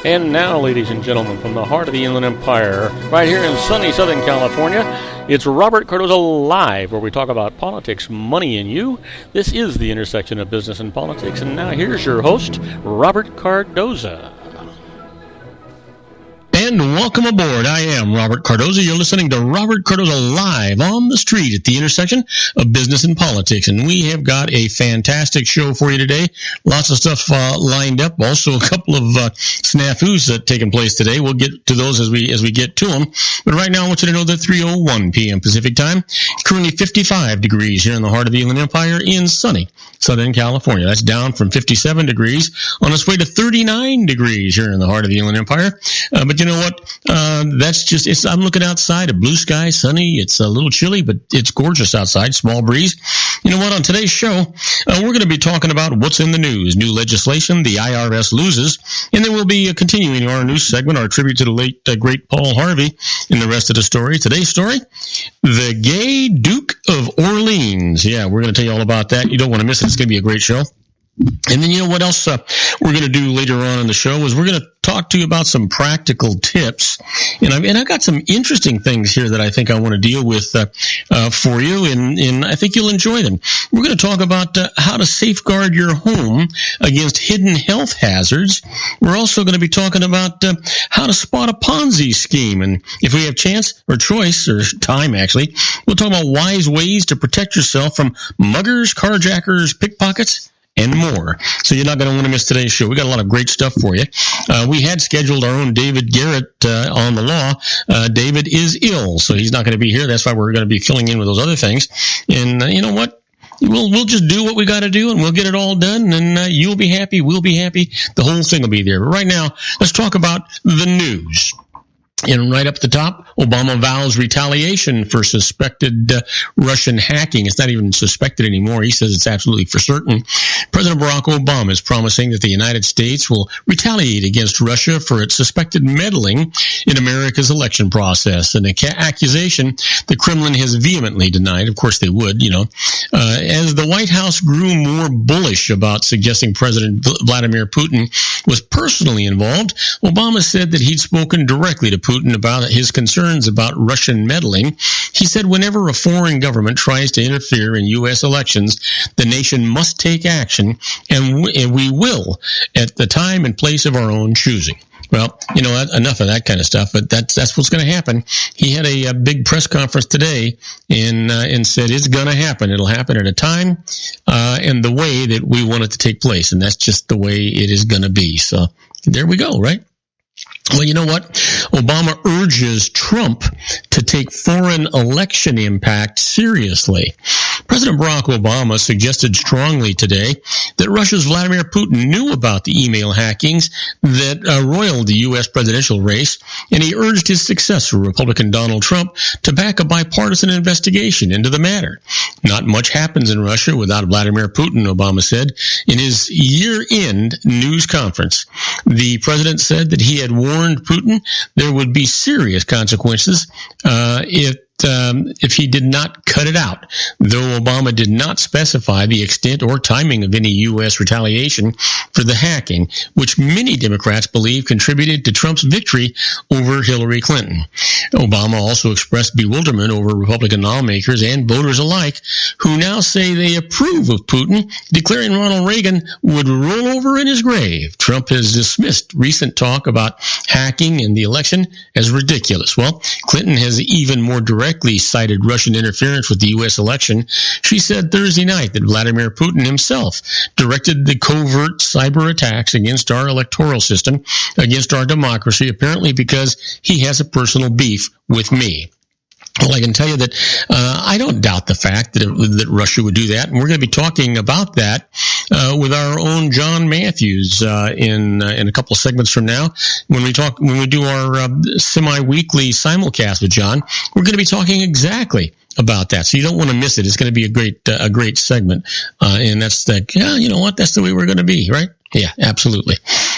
And now, ladies and gentlemen, from the heart of the Inland Empire, right here in sunny Southern California, it's Robert Cardoza Live, where we talk about politics, money, and you. This is the intersection of business and politics. And now here's your host, Robert Cardoza. And welcome aboard. I am Robert Cardoza. You're listening to Robert Cardoza Live on the street at the intersection of business and politics. And we have got a fantastic show for you today. Lots of stuff lined up. Also, a couple of snafus taking place today. We'll get to those as we get to them. But right now, I want you to know that 3:01 p.m. Pacific time, currently 55 degrees here in the heart of the Inland Empire in sunny Southern California. That's down from 57 degrees on its way to 39 degrees here in the heart of the Inland Empire. But you know what? That's just, I'm looking outside, a blue sky, sunny. It's a little chilly, but it's gorgeous outside, small breeze. You know what? On today's show, we're going to be talking about what's in the news, new legislation, the IRS loses, and then we'll be continuing our news segment, our tribute to the late, great Paul Harvey, in the rest of the story. Today's story, the gay Duke of Orleans. Yeah, we're going to tell you all about that. You don't want to miss it. It's going to be a great show. And then you know what else we're going to do later on in the show is we're going to talk to you about some practical tips. And I've got some interesting things here that I think I want to deal with for you, and I think you'll enjoy them. We're going to talk about how to safeguard your home against hidden health hazards. We're also going to be talking about how to spot a Ponzi scheme. And if we have chance or choice or time, actually, we'll talk about wise ways to protect yourself from muggers, carjackers, pickpockets, and more. So you're not going to want to miss today's show. We got a lot of great stuff for you. We had scheduled our own David Garrett on the law. David is ill, so he's not going to be here. That's why we're going to be filling in with those other things. And you know what? We'll just do what we got to do, and we'll get it all done, and you'll be happy, we'll be happy. The whole thing will be there. But right now, let's talk about the news. And right up at the top, Obama vows retaliation for suspected Russian hacking. It's not even suspected anymore. He says it's absolutely for certain. President Barack Obama is promising that the United States will retaliate against Russia for its suspected meddling in America's election process. An accusation the Kremlin has vehemently denied. Of course they would, you know. As the White House grew more bullish about suggesting President Vladimir Putin was personally involved, Obama said that he'd spoken directly to Putin about his concerns about Russian meddling. He said whenever a foreign government tries to interfere in U.S. elections, the nation must take action, and we will at the time and place of our own choosing. Well, you know, enough of that kind of stuff, but that's what's going to happen. He had a big press conference today and said it's going to happen. It'll happen at a time and the way that we want it to take place, and that's just the way it is going to be. So there we go, right? Well, you know what? Obama urges Trump to take foreign election impact seriously. President Barack Obama suggested strongly today that Russia's Vladimir Putin knew about the email hackings that roiled the U.S. presidential race, and he urged his successor, Republican Donald Trump, to back a bipartisan investigation into the matter. Not much happens in Russia without Vladimir Putin, Obama said in his year-end news conference. The president said that he had warned Putin there would be serious consequences if he did not cut it out, though Obama did not specify the extent or timing of any U.S. retaliation for the hacking, which many Democrats believe contributed to Trump's victory over Hillary Clinton. Obama also expressed bewilderment over Republican lawmakers and voters alike who now say they approve of Putin, declaring Ronald Reagan would roll over in his grave. Trump has dismissed recent talk about hacking in the election as ridiculous. Well, Clinton has even more directly cited Russian interference with the U.S. election. She said Thursday night that Vladimir Putin himself directed the covert cyber attacks against our electoral system, against our democracy, apparently because he has a personal beef with me. Well, I can tell you that I don't doubt the fact that Russia would do that, and we're going to be talking about that with our own Jon Matthews in a couple of segments from now. When we do our semi-weekly simulcast with Jon, we're going to be talking exactly about that. So you don't want to miss it. It's going to be a great segment, and that's you know what? That's the way we're going to be, right? Yeah, absolutely.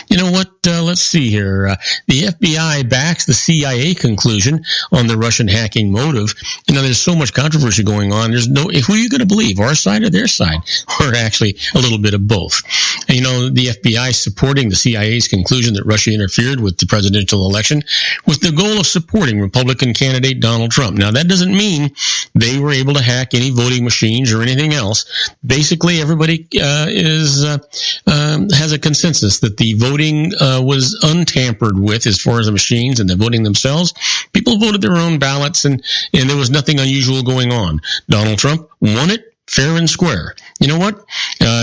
You know what? Let's see here. The FBI backs the CIA conclusion on the Russian hacking motive. You know, there's so much controversy going on. Who are you going to believe, our side or their side? Or actually a little bit of both. And, the FBI supporting the CIA's conclusion that Russia interfered with the presidential election with the goal of supporting Republican candidate Donald Trump. Now, that doesn't mean they were able to hack any voting machines or anything else. Basically, everybody has a consensus that the voting was untampered with as far as the machines and the voting themselves. People voted their own ballots, and there was nothing unusual going on. Donald Trump won it fair and square. You know what?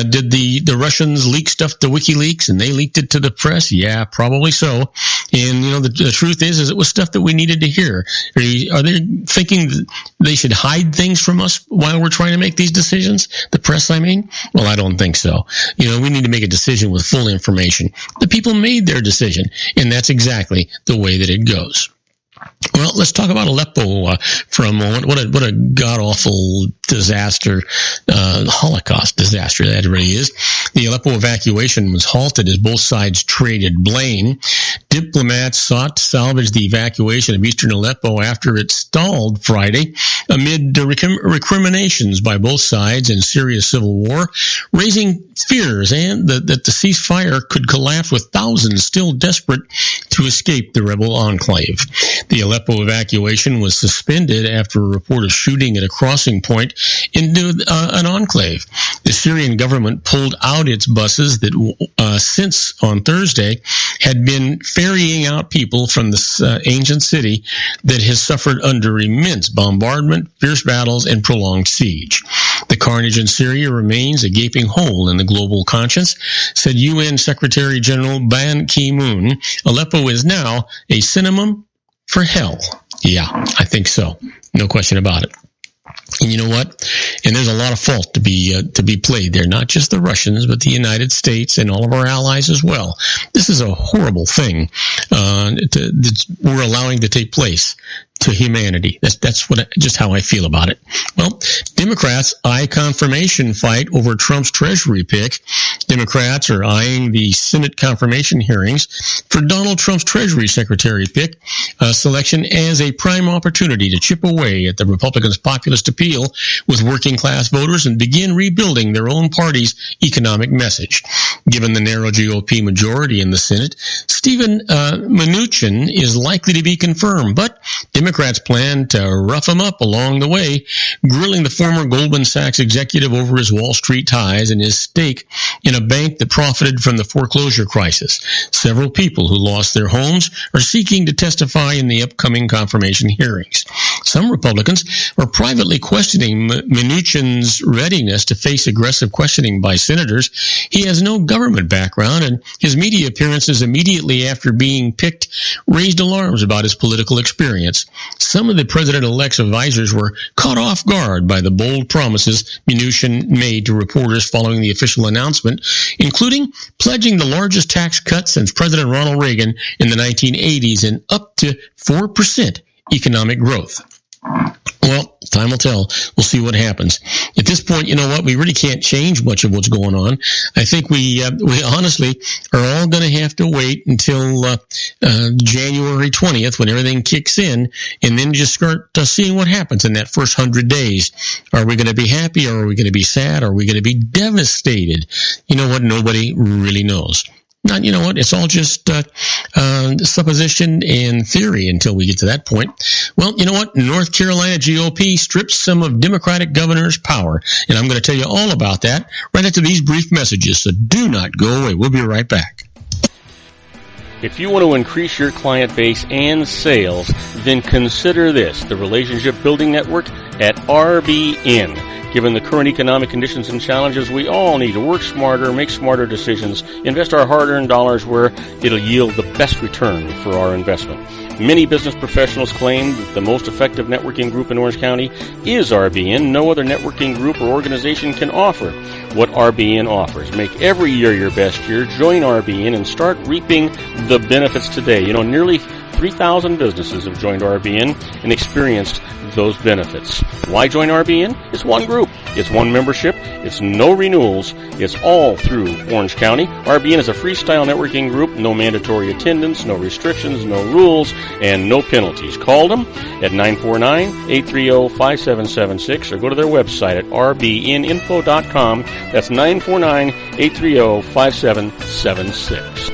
Did the Russians leak stuff to WikiLeaks and they leaked it to the press? Yeah, probably so. And, the truth is it was stuff that we needed to hear. Are they thinking that they should hide things from us while we're trying to make these decisions? The press, I mean? Well, I don't think so. We need to make a decision with full information. The people made their decision, and that's exactly the way that it goes. Well, let's talk about Aleppo for a moment. What a god-awful disaster, Holocaust disaster that really is. The Aleppo evacuation was halted as both sides traded blame. Diplomats sought to salvage the evacuation of eastern Aleppo after it stalled Friday amid recriminations by both sides in Syria's civil war, raising fears and that the ceasefire could collapse with thousands still desperate to escape the rebel enclave. The Aleppo evacuation was suspended after a report of shooting at a crossing point into an enclave. The Syrian government pulled out its buses that since on Thursday had been ferrying out people from this ancient city that has suffered under immense bombardment, fierce battles, and prolonged siege. The carnage in Syria remains a gaping hole in the global conscience, said UN Secretary General Ban Ki-moon. Aleppo is now a synonym for hell. Yeah, I think so. No question about it. And you know what? And there's a lot of fault to be played there. Not just the Russians, but the United States and all of our allies as well. This is a horrible thing that we're allowing to take place to humanity. That's just how I feel about it. Well, Democrats eye confirmation fight over Trump's Treasury pick. Democrats are eyeing the Senate confirmation hearings for Donald Trump's Treasury Secretary pick selection as a prime opportunity to chip away at the Republicans' populist appeal with working class voters and begin rebuilding their own party's economic message. Given the narrow GOP majority in the Senate, Steven Mnuchin is likely to be confirmed, but Democrats plan to rough him up along the way, grilling the former Goldman Sachs executive over his Wall Street ties and his stake in a bank that profited from the foreclosure crisis. Several people who lost their homes are seeking to testify in the upcoming confirmation hearings. Some Republicans are privately questioning Mnuchin's readiness to face aggressive questioning by senators. He has no government background, and his media appearances immediately after being picked raised alarms about his political experience. Some of the president-elect's advisors were caught off guard by the bold promises Mnuchin made to reporters following the official announcement, including pledging the largest tax cut since President Ronald Reagan in the 1980s and up to 4% economic growth. Well, time will tell. We'll see what happens. At this point, you know what? We really can't change much of what's going on. I think we honestly are all going to have to wait until January 20th when everything kicks in, and then just start seeing what happens in that first 100 days. Are we going to be happy, or are we going to be sad, or are we going to be devastated? You know what? Nobody really knows. Not, you know what? It's all just supposition and theory until we get to that point. Well, you know what? North Carolina GOP strips some of Democratic governor's power, and I'm going to tell you all about that right after these brief messages, so do not go away. We'll be right back. If you want to increase your client base and sales, then consider this, the Relationship Building Network at RBN. Given the current economic conditions and challenges, we all need to work smarter, make smarter decisions, invest our hard-earned dollars where it'll yield the best return for our investment. Many business professionals claim that the most effective networking group in Orange County is RBN. No other networking group or organization can offer what RBN offers. Make every year your best year. Join RBN and start reaping the benefits today. You know, nearly 3,000 businesses have joined RBN and experienced those benefits. Why join RBN? It's one group. It's one membership. It's no renewals. It's all through Orange County. RBN is a freestyle networking group. No mandatory attendance, no restrictions, no rules, and no penalties. Call them at 949-830-5776 or go to their website at rbninfo.com. That's 949-830-5776.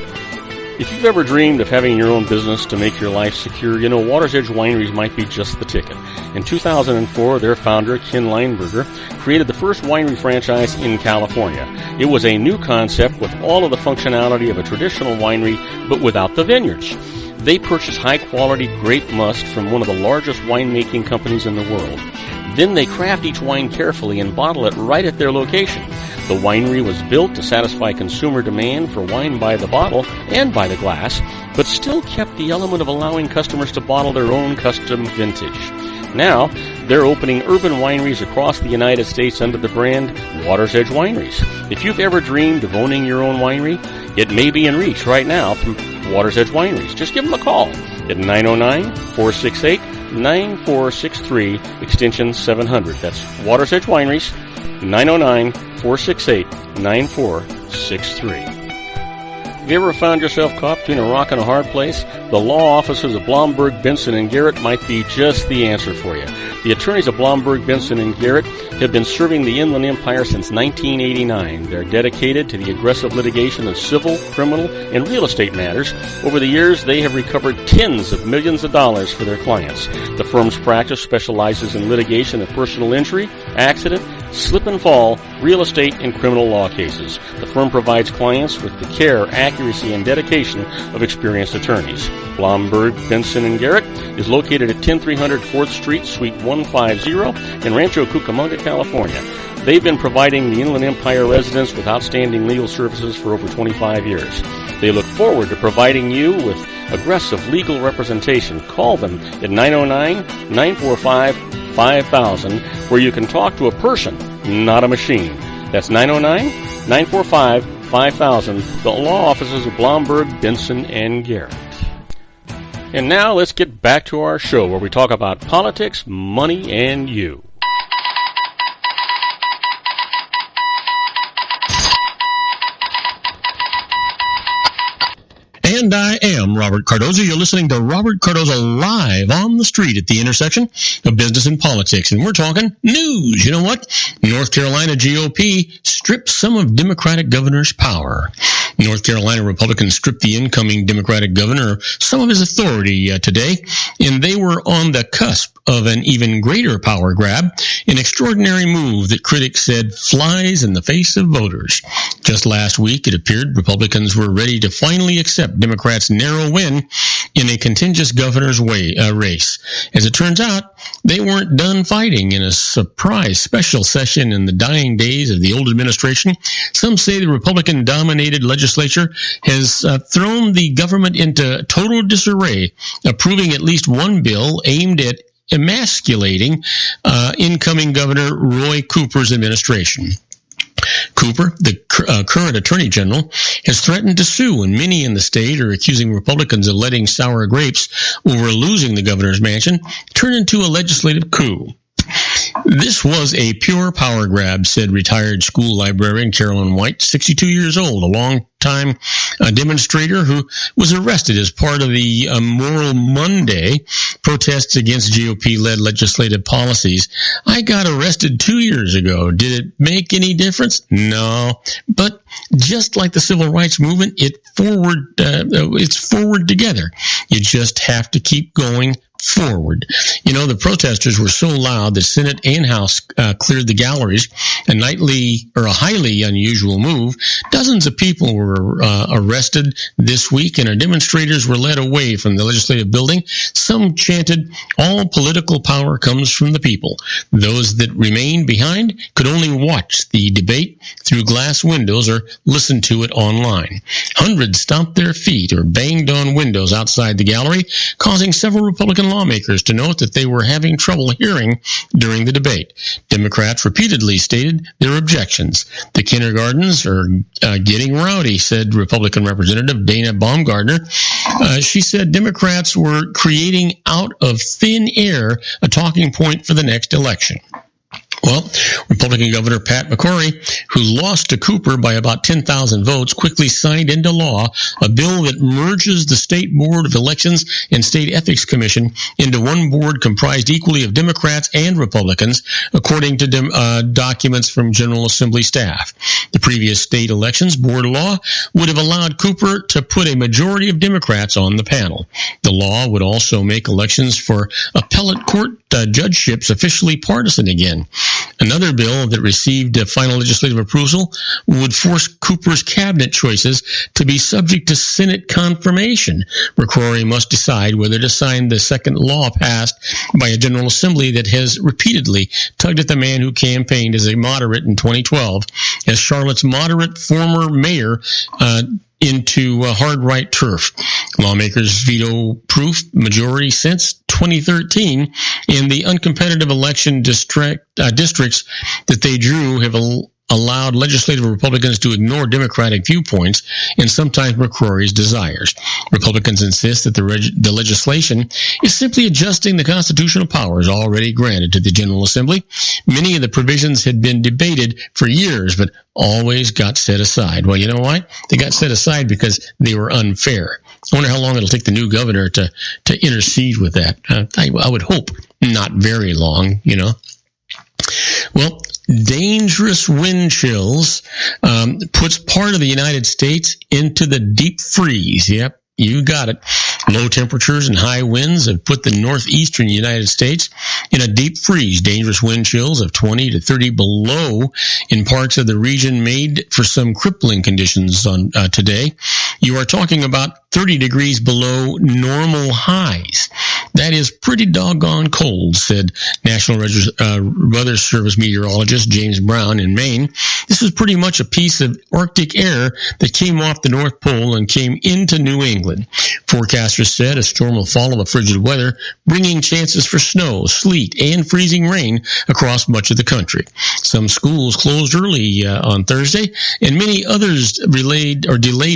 If you've ever dreamed of having your own business to make your life secure, you know Water's Edge Wineries might be just the ticket. In 2004, their founder, Ken Leinberger, created the first winery franchise in California. It was a new concept with all of the functionality of a traditional winery, but without the vineyards. They purchase high-quality grape must from one of the largest winemaking companies in the world. Then they craft each wine carefully and bottle it right at their location. The winery was built to satisfy consumer demand for wine by the bottle and by the glass, but still kept the element of allowing customers to bottle their own custom vintage. Now, they're opening urban wineries across the United States under the brand Water's Edge Wineries. If you've ever dreamed of owning your own winery, it may be in reach right now through Water's Edge Wineries. Just give them a call at 909-468-9463, extension 700. That's Water's Edge Wineries, 909-468-9463. Have you ever found yourself caught between a rock and a hard place? The law offices of Blomberg, Benson, and Garrett might be just the answer for you. The attorneys of Blomberg, Benson, and Garrett have been serving the Inland Empire since 1989. They're dedicated to the aggressive litigation of civil, criminal, and real estate matters. Over the years, they have recovered tens of millions of dollars for their clients. The firm's practice specializes in litigation of personal injury, accident, slip and fall, real estate, and criminal law cases. The firm provides clients with the care, accuracy, and dedication of experienced attorneys. Blomberg, Benson, and Garrett is located at 10300 4th Street, Suite 150 in Rancho Cucamonga, California. They've been providing the Inland Empire residents with outstanding legal services for over 25 years. They look forward to providing you with aggressive legal representation. Call them at 909-945-5000, where you can talk to a person, not a machine. That's 909-945-5000, the law offices of Blomberg, Benson, and Garrett. And now let's get back to our show where we talk about politics, money, and you. And I am Robert Cardoza. You're listening to Robert Cardoza live on the street at the intersection of business and politics. And we're talking news. You know what? North Carolina GOP strips some of Democratic governor's power. North Carolina Republicans stripped the incoming Democratic governor of some of his authority today, and they were on the cusp of an even greater power grab, an extraordinary move that critics said flies in the face of voters. Just last week, it appeared Republicans were ready to finally accept Democrats' narrow win in a contentious governor's race. As it turns out, they weren't done fighting. In a surprise special session in the dying days of the old administration, some say the Republican-dominated legislature has thrown the government into total disarray, approving at least one bill aimed at emasculating incoming Governor Roy Cooper's administration. Cooper, the current Attorney General, has threatened to sue, and many in the state are accusing Republicans of letting sour grapes over losing the governor's mansion turn into a legislative coup. This was a pure power grab, said retired school librarian Carolyn White, 62 years old, a long-time demonstrator who was arrested as part of the Moral Monday protests against GOP-led legislative policies. I got arrested 2 years ago. Did it make any difference? No. But just like the civil rights movement, it's forward together. You just have to keep going forward. You know, the protesters were so loud that Senate and House cleared the galleries, a highly unusual move. Dozens of people were arrested this week, and our demonstrators were led away from the legislative building. Some chanted, "All political power comes from the people." Those that remained behind could only watch the debate through glass windows or listen to it online. Hundreds stomped their feet or banged on windows outside the gallery, causing several Republican lawmakers to note that they were having trouble hearing during the debate. Democrats repeatedly stated their objections. The kindergartens are getting rowdy, said Republican Representative Dana Baumgardner. She said Democrats were creating out of thin air a talking point for the next election. Well, Republican Governor Pat McCrory, who lost to Cooper by about 10,000 votes, quickly signed into law a bill that merges the State Board of Elections and State Ethics Commission into one board comprised equally of Democrats and Republicans, according to documents from General Assembly staff. The previous state elections board law would have allowed Cooper to put a majority of Democrats on the panel. The law would also make elections for appellate court judgeships officially partisan again. Another bill that received final legislative approval would force Cooper's cabinet choices to be subject to Senate confirmation. McCrory must decide whether to sign the second law passed by a General Assembly that has repeatedly tugged at the man who campaigned as a moderate in 2012 as Charlotte's moderate former mayor into hard right turf. Lawmakers veto-proof majority since 2013, and the uncompetitive election districts that they drew have allowed legislative Republicans to ignore Democratic viewpoints and sometimes McCrory's desires. Republicans insist that the legislation is simply adjusting the constitutional powers already granted to the General Assembly. Many of the provisions had been debated for years, but always got set aside. Well, you know why? They got set aside because they were unfair. I wonder how long it'll take the new governor to intercede with that. I would hope not very long, you know. Well, dangerous wind chills puts part of the United States into the deep freeze. Yep, you got it. Low temperatures and high winds have put the northeastern United States in a deep freeze. Dangerous wind chills of 20 to 30 below in parts of the region made for some crippling conditions on today. You are talking about 30 degrees below normal highs. That is pretty doggone cold, said National Weather Service meteorologist James Brown in Maine. This was pretty much a piece of Arctic air that came off the North Pole and came into New England. Forecasters said a storm will follow the frigid weather, bringing chances for snow, sleet, and freezing rain across much of the country. Some schools closed early on Thursday, and many others delayed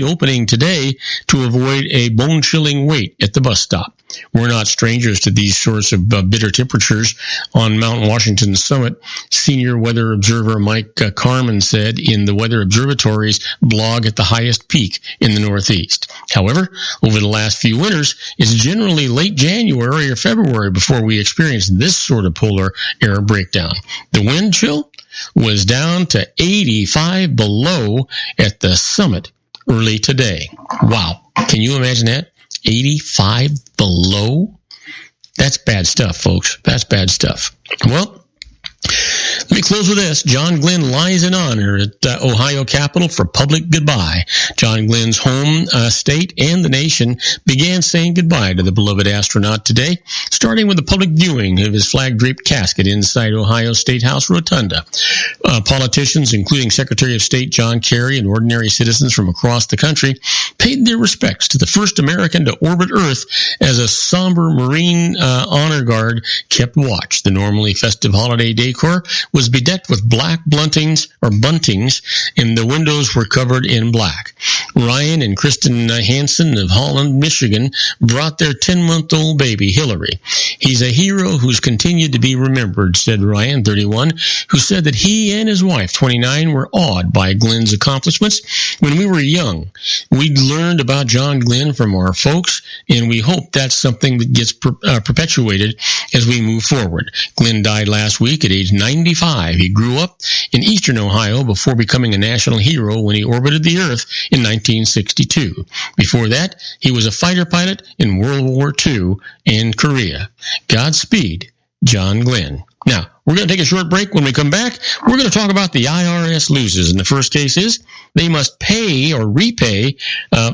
opening today to avoid a bone-chilling wait at the bus stop. We're not strangers to these sorts of bitter temperatures on Mount Washington's summit, senior weather observer Mike Carmen said in the Weather Observatory's blog at the highest peak in the Northeast. However, over the last few winters, it's generally late January or February before we experience this sort of polar air breakdown. The wind chill was down to 85 below at the summit early today. Wow. Can you imagine that? 85 below? That's bad stuff, folks. That's bad stuff. Well, let me close with this. John Glenn lies in honor at Ohio Capitol for public goodbye. John Glenn's home state and the nation began saying goodbye to the beloved astronaut today, starting with a public viewing of his flag-draped casket inside Ohio State House Rotunda. Politicians, including Secretary of State John Kerry and ordinary citizens from across the country, paid their respects to the first American to orbit Earth as a somber Marine honor guard kept watch. The normally festive holiday decor was bedecked with black buntings, and the windows were covered in black. Ryan and Kristen Hansen of Holland, Michigan, brought their 10-month-old baby, Hillary. He's a hero who's continued to be remembered, said Ryan, 31, who said that he and his wife, 29, were awed by Glenn's accomplishments. When we were young, we learned about John Glenn from our folks, and we hope that's something that gets perpetuated as we move forward. Glenn died last week at age 95. He grew up in eastern Ohio before becoming a national hero when he orbited the Earth in 1962. Before that, he was a fighter pilot in World War II and Korea. Godspeed, John Glenn. Now, we're going to take a short break. When we come back, we're going to talk about the IRS Loses. And the first case is they must pay or repay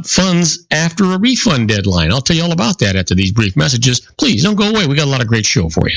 funds after a refund deadline. I'll tell you all about that after these brief messages. Please don't go away. We got a lot of great show for you.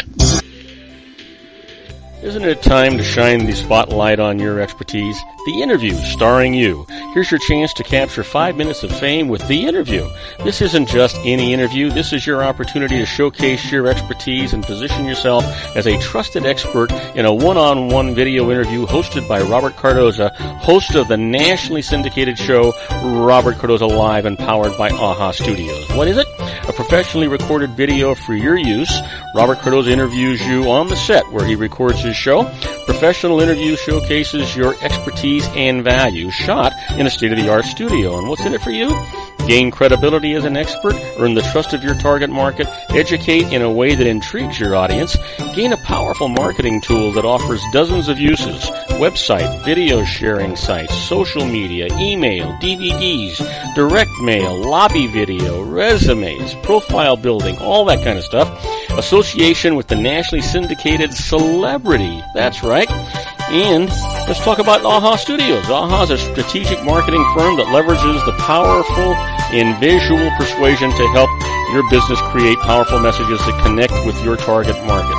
Isn't it time to shine the spotlight on your expertise? The Interview, starring you. Here's your chance to capture 5 minutes of fame with The Interview. This isn't just any interview. This is your opportunity to showcase your expertise and position yourself as a trusted expert in a one-on-one video interview hosted by Robert Cardoza, host of the nationally syndicated show Robert Cardoza Live and powered by AHA Studios. What is it? A professionally recorded video for your use. Robert Cardoza interviews you on the set where he records his show. Professional interview showcases your expertise and value, shot in a state-of-the-art studio. And what's in it for you? Gain credibility as an expert, earn the trust of your target market, educate in a way that intrigues your audience, gain a powerful marketing tool that offers dozens of uses, website, video sharing sites, social media, email, DVDs, direct mail, lobby video, resumes, profile building, all that kind of stuff. Association with the nationally syndicated celebrity. That's right. And let's talk about AHA Studios. AHA is a strategic marketing firm that leverages the powerful in visual persuasion to help your business create powerful messages that connect with your target market.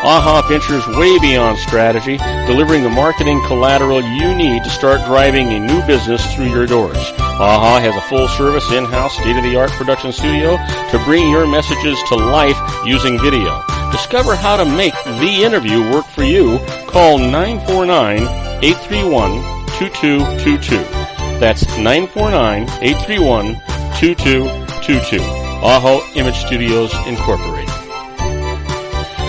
AHA ventures way beyond strategy, delivering the marketing collateral you need to start driving a new business through your doors. AHA has a full-service, in-house, state-of-the-art production studio to bring your messages to life using video. Discover how to make The Interview work for you. Call 949-831-2222. That's 949-831-2222. AHA Image Studios, Incorporated.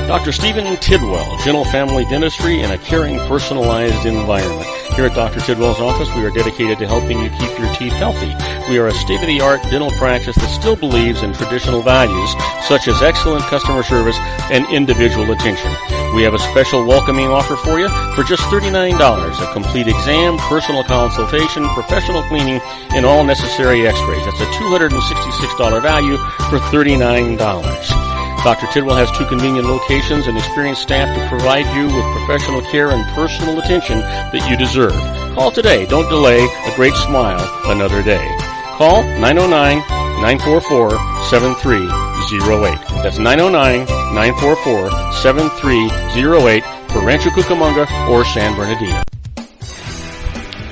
Dr. Stephen Tidwell, Gentle Family Dentistry in a caring, personalized environment. Here at Dr. Tidwell's office, we are dedicated to helping you keep your teeth healthy. We are a state-of-the-art dental practice that still believes in traditional values, such as excellent customer service and individual attention. We have a special welcoming offer for you for just $39, a complete exam, personal consultation, professional cleaning, and all necessary x-rays. That's a $266 value for $39. Dr. Tidwell has 2 convenient locations and experienced staff to provide you with professional care and personal attention that you deserve. Call today. Don't delay. A great smile another day. Call 909-944-7308. That's 909-944-7308 for Rancho Cucamonga or San Bernardino.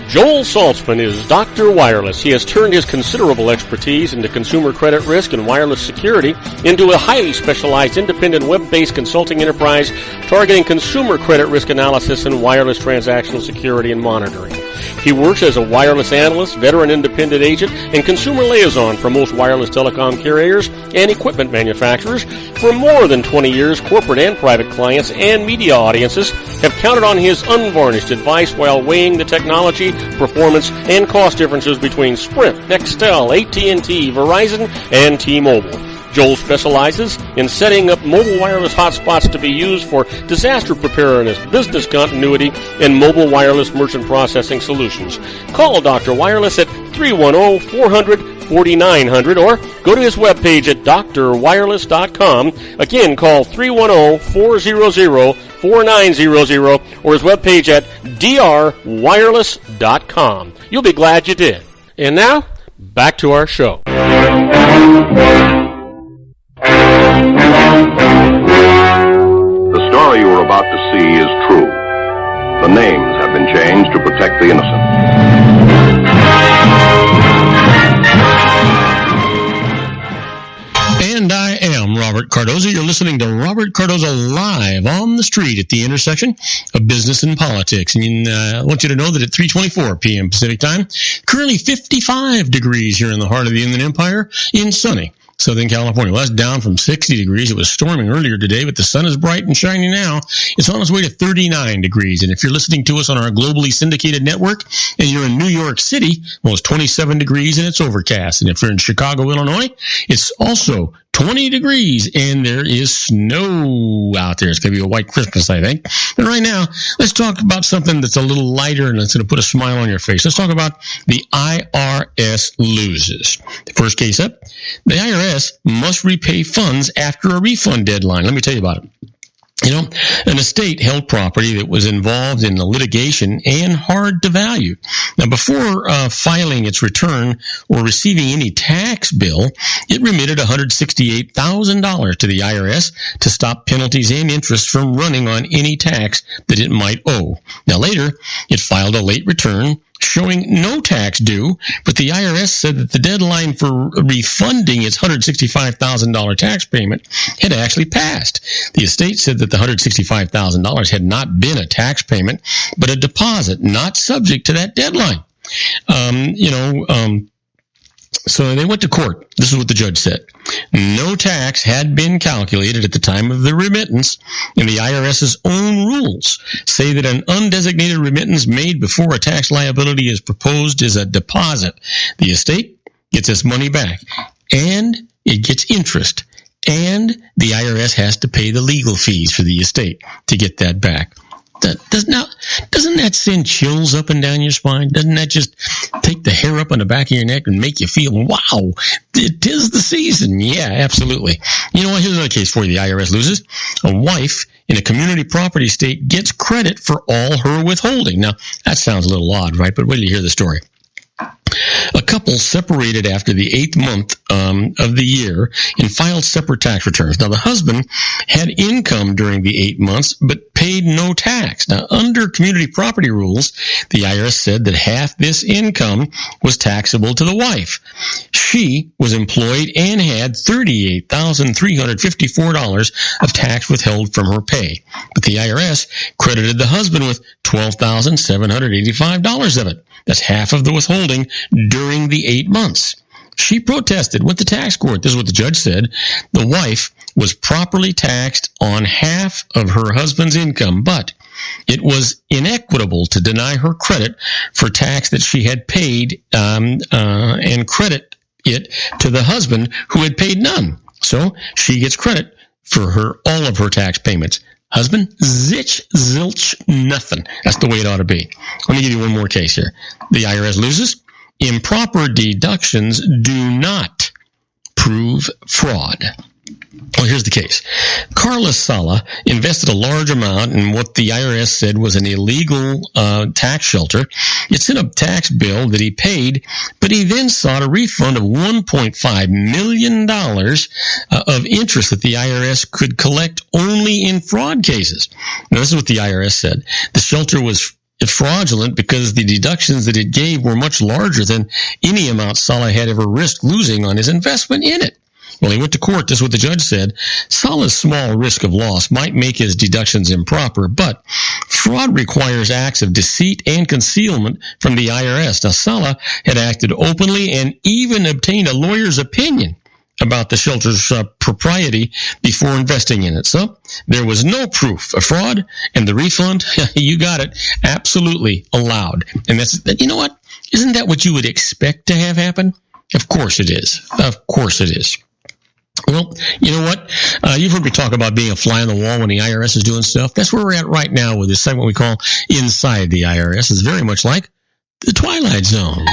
Joel Saltzman is Dr. Wireless. He has turned his considerable expertise into consumer credit risk and wireless security into a highly specialized independent web-based consulting enterprise targeting consumer credit risk analysis and wireless transactional security and monitoring. He works as a wireless analyst, veteran independent agent, and consumer liaison for most wireless telecom carriers and equipment manufacturers. For more than 20 years, corporate and private clients and media audiences have counted on his unvarnished advice while weighing the technology, performance, and cost differences between Sprint, Nextel, AT&T, Verizon, and T-Mobile. Joel specializes in setting up mobile wireless hotspots to be used for disaster preparedness, business continuity, and mobile wireless merchant processing solutions. Call Dr. Wireless at 310-400-4900 or go to his webpage at drwireless.com. Again, call 310-400-4900 or his webpage at drwireless.com. You'll be glad you did. And now, back to our show. The story you are about to see is true. The names have been changed to protect the innocent. And I am Robert Cardoza. You're listening to Robert Cardoza Live on the street at the intersection of business and politics. And I want you to know that at 3:24 p.m. Pacific time, currently 55 degrees here in the heart of the Inland Empire in sunny Southern California. Well, that's down from 60 degrees. It was storming earlier today, but the sun is bright and shining now. It's on its way to 39 degrees. And if you're listening to us on our globally syndicated network and you're in New York City, well, it's 27 degrees and it's overcast. And if you're in Chicago, Illinois, it's also 20 degrees, and there is snow out there. It's going to be a white Christmas, I think. But right now, let's talk about something that's a little lighter and that's going to put a smile on your face. Let's talk about the IRS Loses. The first case up, the IRS must repay funds after a refund deadline. Let me tell you about it. You know, an estate held property that was involved in the litigation and hard to value. Now, before filing its return or receiving any tax bill, it remitted $168,000 to the IRS to stop penalties and interest from running on any tax that it might owe. Now, later, it filed a late return, showing no tax due, but the IRS said that the deadline for refunding its $165,000 tax payment had actually passed. The estate said that the $165,000 had not been a tax payment, but a deposit not subject to that deadline. So they went to court. This is what the judge said. No tax had been calculated at the time of the remittance, and the IRS's own rules say that an undesignated remittance made before a tax liability is proposed is a deposit. The estate gets its money back, and it gets interest, and the IRS has to pay the legal fees for the estate to get that back. Doesn't that send chills up and down your spine? Doesn't that just take the hair up on the back of your neck and make you feel, wow, it is the season? Yeah, absolutely. You know what? Here's another case for you. The IRS loses. A wife in a community property state gets credit for all her withholding. Now, that sounds a little odd, right? But wait till you hear the story. A couple separated after the 8th month of the year and filed separate tax returns. Now, the husband had income during the 8 months, but paid no tax. Now, under community property rules, the IRS said that half this income was taxable to the wife. She was employed and had $38,354 of tax withheld from her pay. But the IRS credited the husband with $12,785 of it. That's half of the withholding during the 8 months. She protested, went to tax court. This is what the judge said. The wife was properly taxed on half of her husband's income, but it was inequitable to deny her credit for tax that she had paid and credit it to the husband who had paid none. So she gets credit for all of her tax payments. Husband, zilch, zilch, nothing. That's the way it ought to be. Let me give you one more case here. The IRS loses. Improper deductions do not prove fraud. Well, here's the case. Carlos Sala invested a large amount in what the IRS said was an illegal tax shelter. It's in a tax bill that he paid, but he then sought a refund of $1.5 million of interest that the IRS could collect only in fraud cases. Now, this is what the IRS said. The shelter was fraudulent because the deductions that it gave were much larger than any amount Sala had ever risked losing on his investment in it. Well, he went to court. This is what the judge said. Sala's small risk of loss might make his deductions improper, but fraud requires acts of deceit and concealment from the IRS. Now, Sala had acted openly and even obtained a lawyer's opinion about the shelter's propriety before investing in it. So there was no proof of fraud, and the refund, you got it, absolutely allowed. And you know what? Isn't that what you would expect to have happen? Of course it is. Of course it is. Well, you know what? You've heard me talk about being a fly on the wall when the IRS is doing stuff. That's where we're at right now with this segment we call Inside the IRS. It's very much like the Twilight Zone.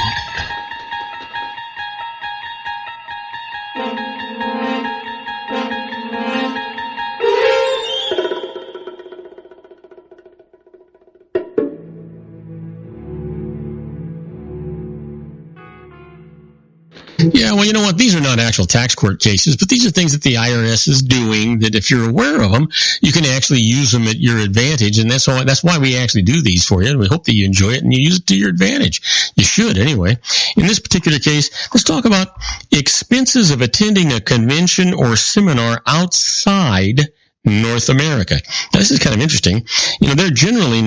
Yeah, well, you know what? These are not actual tax court cases, but these are things that the IRS is doing that if you're aware of them, you can actually use them at your advantage. And that's why we actually do these for you. And we hope that you enjoy it and you use it to your advantage. You should anyway. In this particular case, let's talk about expenses of attending a convention or seminar outside North America. Now, this is kind of interesting. You know, they're generally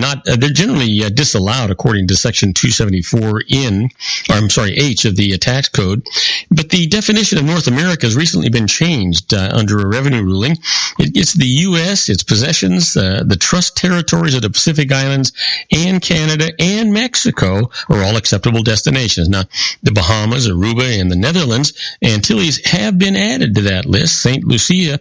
disallowed according to Section 274H of the tax code. But the definition of North America has recently been changed under a revenue ruling. It's the U.S., its possessions, the trust territories of the Pacific Islands, and Canada and Mexico are all acceptable destinations. Now, the Bahamas, Aruba, and the Netherlands, Antilles have been added to that list. St. Lucia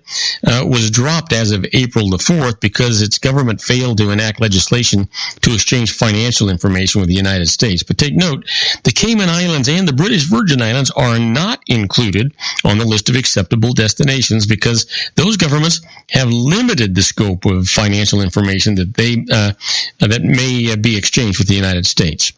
was dropped as of April the 4th because its government failed to enact legislation to exchange financial information with the United States. But take note, the Cayman Islands and the British Virgin Islands are not included on the list of acceptable destinations because those governments have limited the scope of financial information that may be exchanged with the United States.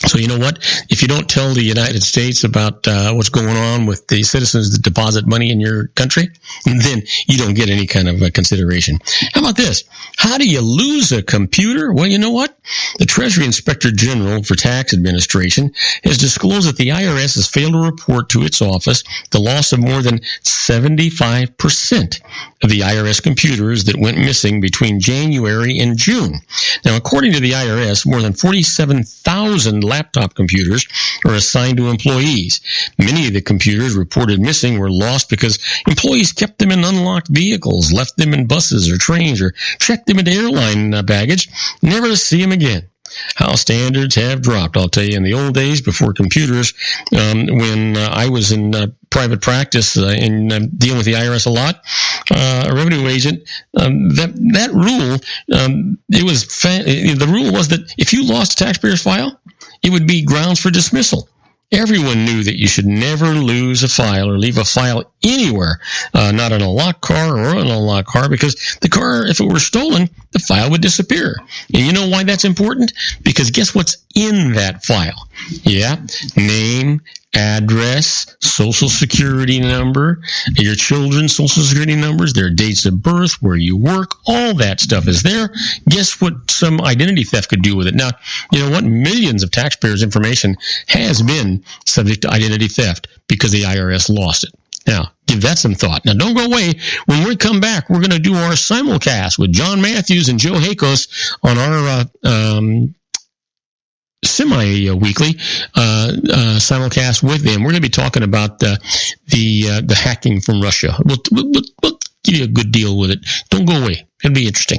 So you know what? If you don't tell the United States about what's going on with the citizens that deposit money in your country, then you don't get any kind of consideration. How about this? How do you lose a computer? Well, you know what? The Treasury Inspector General for Tax Administration has disclosed that the IRS has failed to report to its office the loss of more than 75% of the IRS computers that went missing between January and June. Now, according to the IRS, more than 47,000 laptop computers are assigned to employees. Many of the computers reported missing were lost because employees kept them in unlocked vehicles, left them in buses or trains, or checked them into airline baggage, never to see them again. How standards have dropped, I'll tell you. In the old days, before computers, when I was in private practice and dealing with the IRS a lot, a revenue agent, that rule, the rule was that if you lost a taxpayer's file, it would be grounds for dismissal. Everyone knew that you should never lose a file or leave a file anywhere, not in a locked car or an unlocked car, because the car, if it were stolen, the file would disappear. And you know why that's important? Because guess what's in that file? Yeah, name, address, social security number, your children's social security numbers, their dates of birth, where you work, all that stuff is there. Guess what some identity theft could do with it? Now, you know what? Millions of taxpayers' information has been subject to identity theft because the IRS lost it. Now, give that some thought. Now, don't go away. When we come back, we're going to do our simulcast with Jon Matthews and Joe Hakos on our semi-weekly simulcast with them. We're going to be talking about the hacking from Russia. We'll give you a good deal with it. Don't go away. It'll be interesting.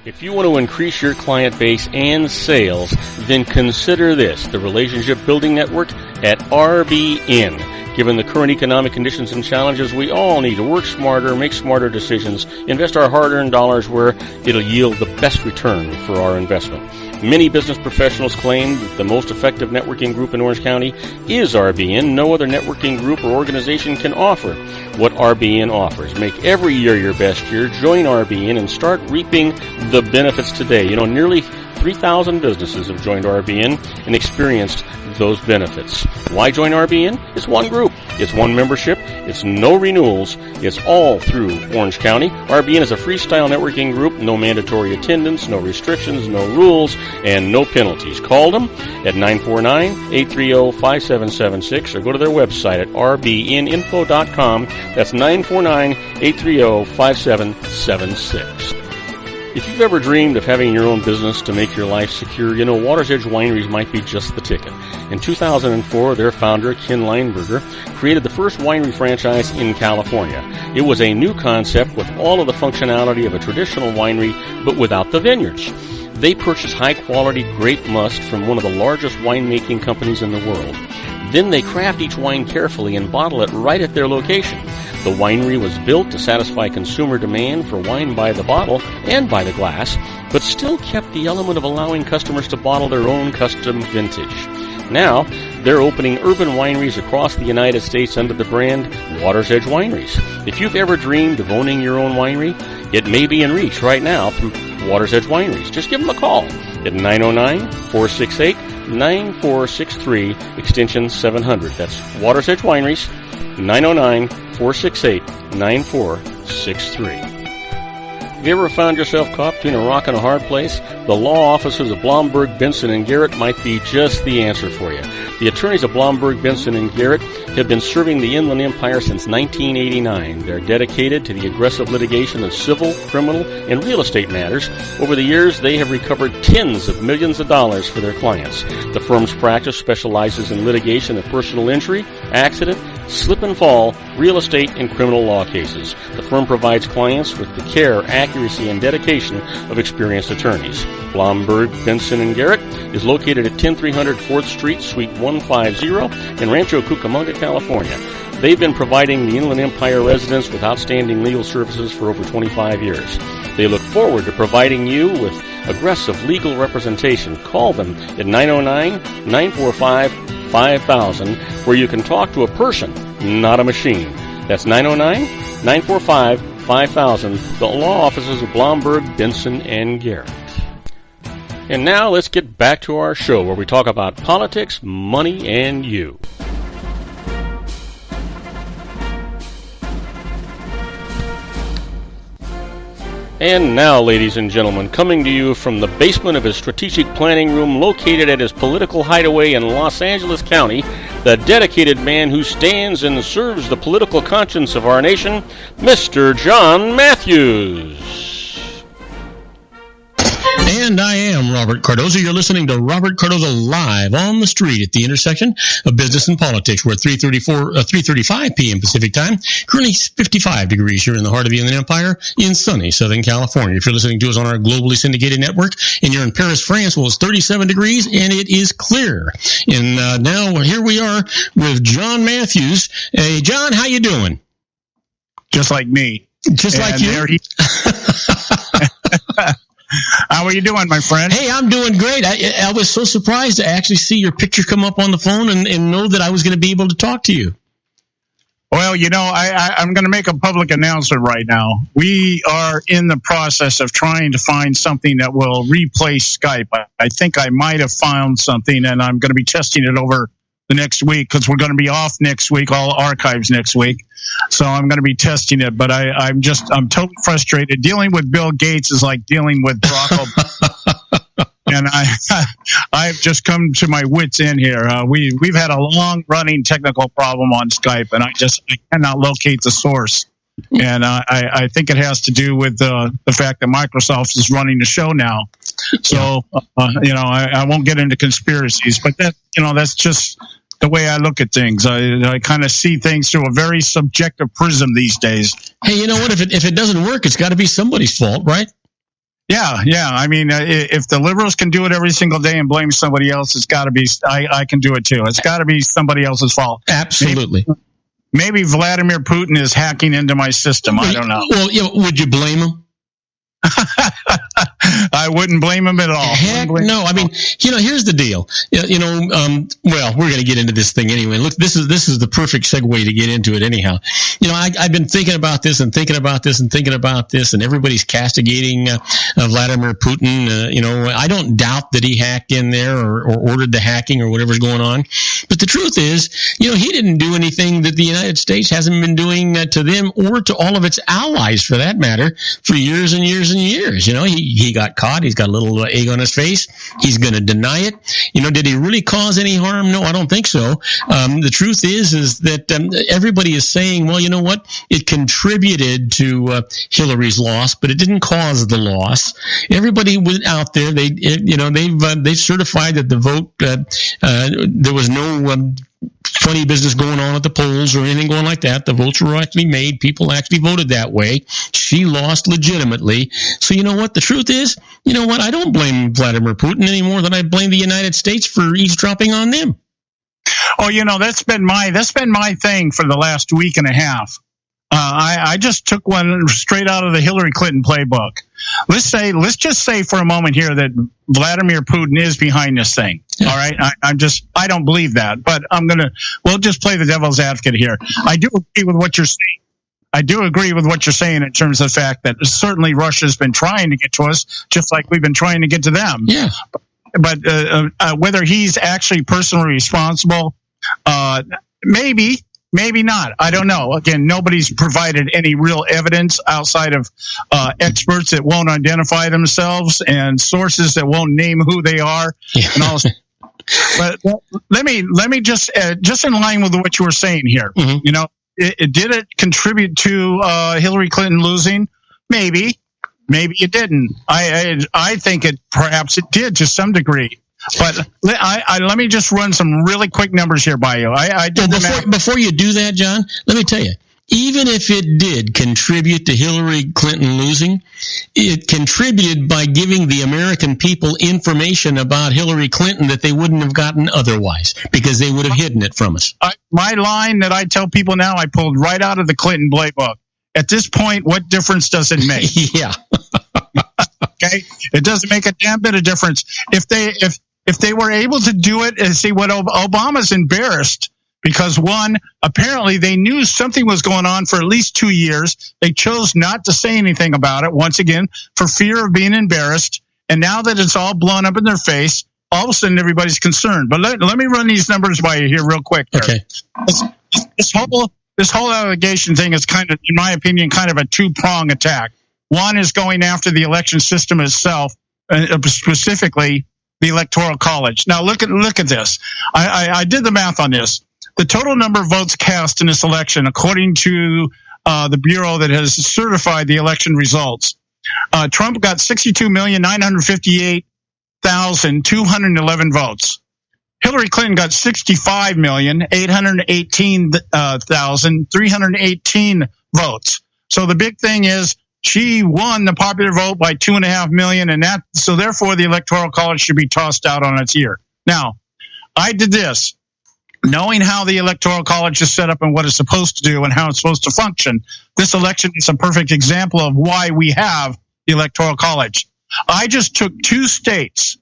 If you want to increase your client base and sales, then consider this, the Relationship Building Network at RBN. Given the current economic conditions and challenges, we all need to work smarter, make smarter decisions, invest our hard-earned dollars where it'll yield the best return for our investment. Many business professionals claim that the most effective networking group in Orange County is RBN. No other networking group or organization can offer what RBN offers. Make every year your best year. Join RBN and start reaping the benefits today. You know, nearly 3,000 businesses have joined RBN and experienced those benefits. Why join RBN? It's one group. It's one membership. It's no renewals. It's all through Orange County. RBN is a freestyle networking group. No mandatory attendance, no restrictions, no rules, and no penalties. Call them at 949-830-5776 or go to their website at rbninfo.com. That's 949-830-5776. If you've ever dreamed of having your own business to make your life secure, you know Water's Edge Wineries might be just the ticket. In 2004, their founder, Ken Leinberger, created the first winery franchise in California. It was a new concept with all of the functionality of a traditional winery, but without the vineyards. They purchased high-quality grape must from one of the largest winemaking companies in the world. Then they craft each wine carefully and bottle it right at their location. The winery was built to satisfy consumer demand for wine by the bottle and by the glass, but still kept the element of allowing customers to bottle their own custom vintage. Now, they're opening urban wineries across the United States under the brand Water's Edge Wineries. If you've ever dreamed of owning your own winery, it may be in reach right now through Water's Edge Wineries. Just give them a call at 909-468-9463, extension 700. That's Water's Edge Wineries, 909-468-9463. Have you ever found yourself caught between a rock and a hard place? The law offices of Blomberg, Benson, and Garrett might be just the answer for you. The attorneys of Blomberg, Benson, and Garrett have been serving the Inland Empire since 1989. They're dedicated to the aggressive litigation of civil, criminal, and real estate matters. Over the years, they have recovered tens of millions of dollars for their clients. The firm's practice specializes in litigation of personal injury, accident, slip and fall, real estate, and criminal law cases. The firm provides clients with the care, accuracy, and dedication of experienced attorneys. Blomberg, Benson, and Garrett is located at 10300 4th Street, Suite 150 in Rancho Cucamonga, California. They've been providing the Inland Empire residents with outstanding legal services for over 25 years. They look forward to providing you with aggressive legal representation. Call them at 909-945-5000, where you can talk to a person, not a machine. That's 909-945-5000, the law offices of Blomberg, Benson, and Garrett. And now let's get back to our show where we talk about politics, money, and you. And now, ladies and gentlemen, coming to you from the basement of his strategic planning room located at his political hideaway in Los Angeles County, the dedicated man who stands and serves the political conscience of our nation, Mr. Jon Matthews. And I am Robert Cardoza. You're listening to Robert Cardoza live on the street at the intersection of business and politics. We're at 3:35 p.m. Pacific time. Currently 55 degrees here in the heart of the Inland Empire in sunny Southern California. If you're listening to us on our globally syndicated network and you're in Paris, France, well, it's 37 degrees and it is clear. And now here we are with Jon Matthews. Hey, John, how you doing? Just like me. Just like you? How are you doing, my friend? Hey, I'm doing great. I was so surprised to actually see your picture come up on the phone and know that I was going to be able to talk to you. Well, you know, I'm going to make a public announcement right now. We are in the process of trying to find something that will replace Skype. I think I might have found something, and I'm going to be testing it over the next week because we're going to be off next week, all archives next week. So I'm going to be testing it, but I'm totally frustrated. Dealing with Bill Gates is like dealing with Barack Obama. And I've just come to my wits' end here. We've had a long-running technical problem on Skype, and I cannot locate the source. And I think it has to do with the fact that Microsoft is running the show now. So I won't get into conspiracies, but that's just the way I look at things. I kind of see things through a very subjective prism these days. Hey, you know what? If it doesn't work, it's got to be somebody's fault, right? Yeah. I mean, if the liberals can do it every single day and blame somebody else, it's got to be. I can do it too. It's got to be somebody else's fault. Absolutely. Maybe Vladimir Putin is hacking into my system. I don't know. Well, would you blame him? I wouldn't blame him at all. Heck no. I mean, here's the deal. Well, we're going to get into this thing anyway. Look, this is the perfect segue to get into it anyhow. I've been thinking about this and thinking about this and thinking about this, and everybody's castigating Vladimir Putin. I don't doubt that he hacked in there or ordered the hacking or whatever's going on. But the truth is, he didn't do anything that the United States hasn't been doing to them or to all of its allies, for that matter, for years and years and years. He got caught. He's got a little egg on his face. He's going to deny it. Did he really cause any harm? No, I don't think so. The truth is that everybody is saying, well, you know what? It contributed to Hillary's loss, but it didn't cause the loss. Everybody went out there. They've certified that the vote, there was no funny business going on at the polls or anything going like that. The votes were actually made. People actually voted that way. She lost legitimately. So you know what? The truth is, I don't blame Vladimir Putin any more than I blame the United States for eavesdropping on them. Oh, that's been my thing for the last week and a half. I just took one straight out of the Hillary Clinton playbook. Let's just say for a moment here that Vladimir Putin is behind this thing. Yeah. All right. I don't believe that, but we'll just play the devil's advocate here. I do agree with what you're saying. I do agree with what you're saying in terms of the fact that certainly Russia's been trying to get to us, just like we've been trying to get to them. Yeah. But whether he's actually personally responsible, maybe not. I don't know. Again, nobody's provided any real evidence outside of experts that won't identify themselves and sources that won't name who they are. Yeah. And all. But let me just in line with what you were saying here. Mm-hmm. Did it contribute to Hillary Clinton losing? Maybe it didn't. I think perhaps it did to some degree. But let me just run some really quick numbers here by you. Before you do that, John, let me tell you, even if it did contribute to Hillary Clinton losing, it contributed by giving the American people information about Hillary Clinton that they wouldn't have gotten otherwise, because they would have hidden it from us. My line that I tell people now, I pulled right out of the Clinton playbook. At this point, what difference does it make? Yeah. Okay? It doesn't make a damn bit of difference. If they were able to do it and see what Obama's embarrassed because, one, apparently they knew something was going on for at least 2 years. They chose not to say anything about it, once again, for fear of being embarrassed. And now that it's all blown up in their face, all of a sudden everybody's concerned. But let me run these numbers by you here real quick. Okay. This whole allegation thing is kind of, in my opinion, kind of a two-prong attack. One is going after the election system itself, specifically the Electoral College. Now look at this. I did the math on this. The total number of votes cast in this election, according to the bureau that has certified the election results, Trump got 62,958,211 votes. Hillary Clinton got 65,818,318 votes. So the big thing is she won the popular vote by 2.5 million, and so therefore the Electoral College should be tossed out on its ear. Now, I did this, knowing how the Electoral College is set up and what it's supposed to do and how it's supposed to function. This election is a perfect example of why we have the Electoral College. I just took two states.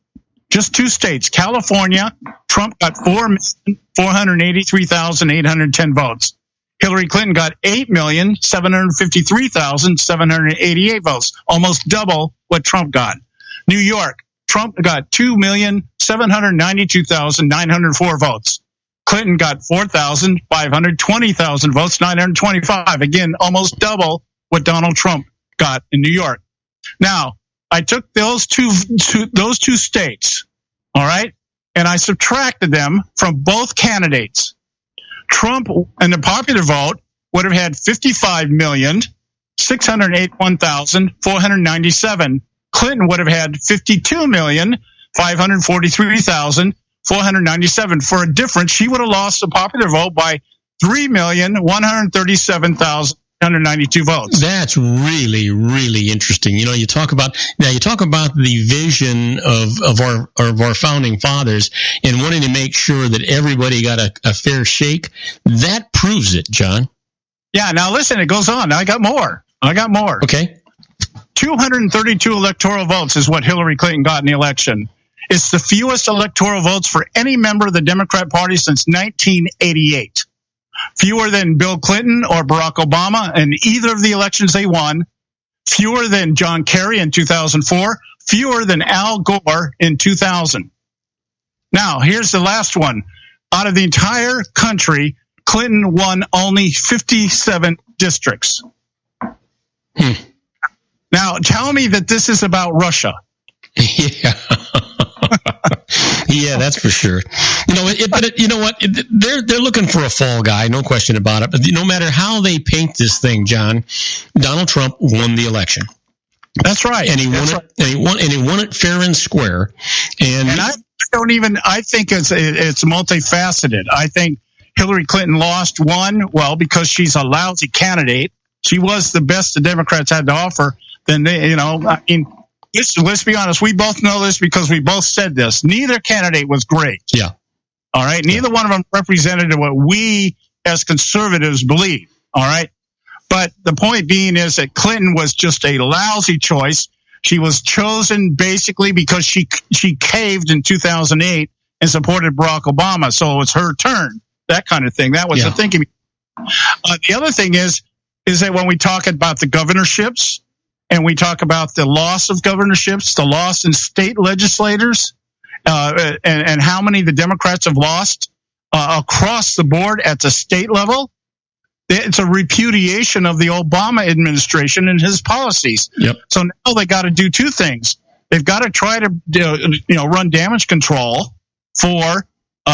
California, Trump got 4,483,810 votes. Hillary Clinton got 8,753,788 votes, almost double what Trump got. New York, Trump got 2,792,904 votes. Clinton got 4,520,000 votes, 925. Again, almost double what Donald Trump got in New York. Now, I took those two states, all right, and I subtracted them from both candidates. Trump, in the popular vote, would have had 55,681,497. Clinton would have had 52,543,497. For a difference, she would have lost the popular vote by 3,137,192 votes. That's really, really interesting. You talk about the vision of our founding fathers and wanting to make sure that everybody got a fair shake. That proves it, John. Yeah. Now listen, it goes on. I got more. Okay. 232 electoral votes is what Hillary Clinton got in the election. It's the fewest electoral votes for any member of the Democrat Party since 1988. Fewer than Bill Clinton or Barack Obama in either of the elections they won. Fewer than John Kerry in 2004. Fewer than Al Gore in 2000. Now, here's the last one. Out of the entire country, Clinton won only 57 districts. Now, tell me that this is about Russia. Yeah. Yeah, that's for sure. But you know what? They're looking for a fall guy, no question about it. But no matter how they paint this thing, John, Donald Trump won the election. That's right. And he won it. And he won it fair and square. And I think it's multifaceted. I think Hillary Clinton lost because she's a lousy candidate. She was the best the Democrats had to offer. Then let's be honest. We both know this because we both said this. Neither candidate was great. Yeah. All right. Neither one of them represented what we as conservatives believe. All right. But the point being is that Clinton was just a lousy choice. She was chosen basically because she caved in 2008 and supported Barack Obama. So it's her turn. That kind of thing. That was the thinking. The other thing is that when we talk about the governorships, and we talk about the loss of governorships, the loss in state legislators, and how many the Democrats have lost across the board at the state level. It's a repudiation of the Obama administration and his policies. Yep. So now they got to do two things. They've got to try to run damage control for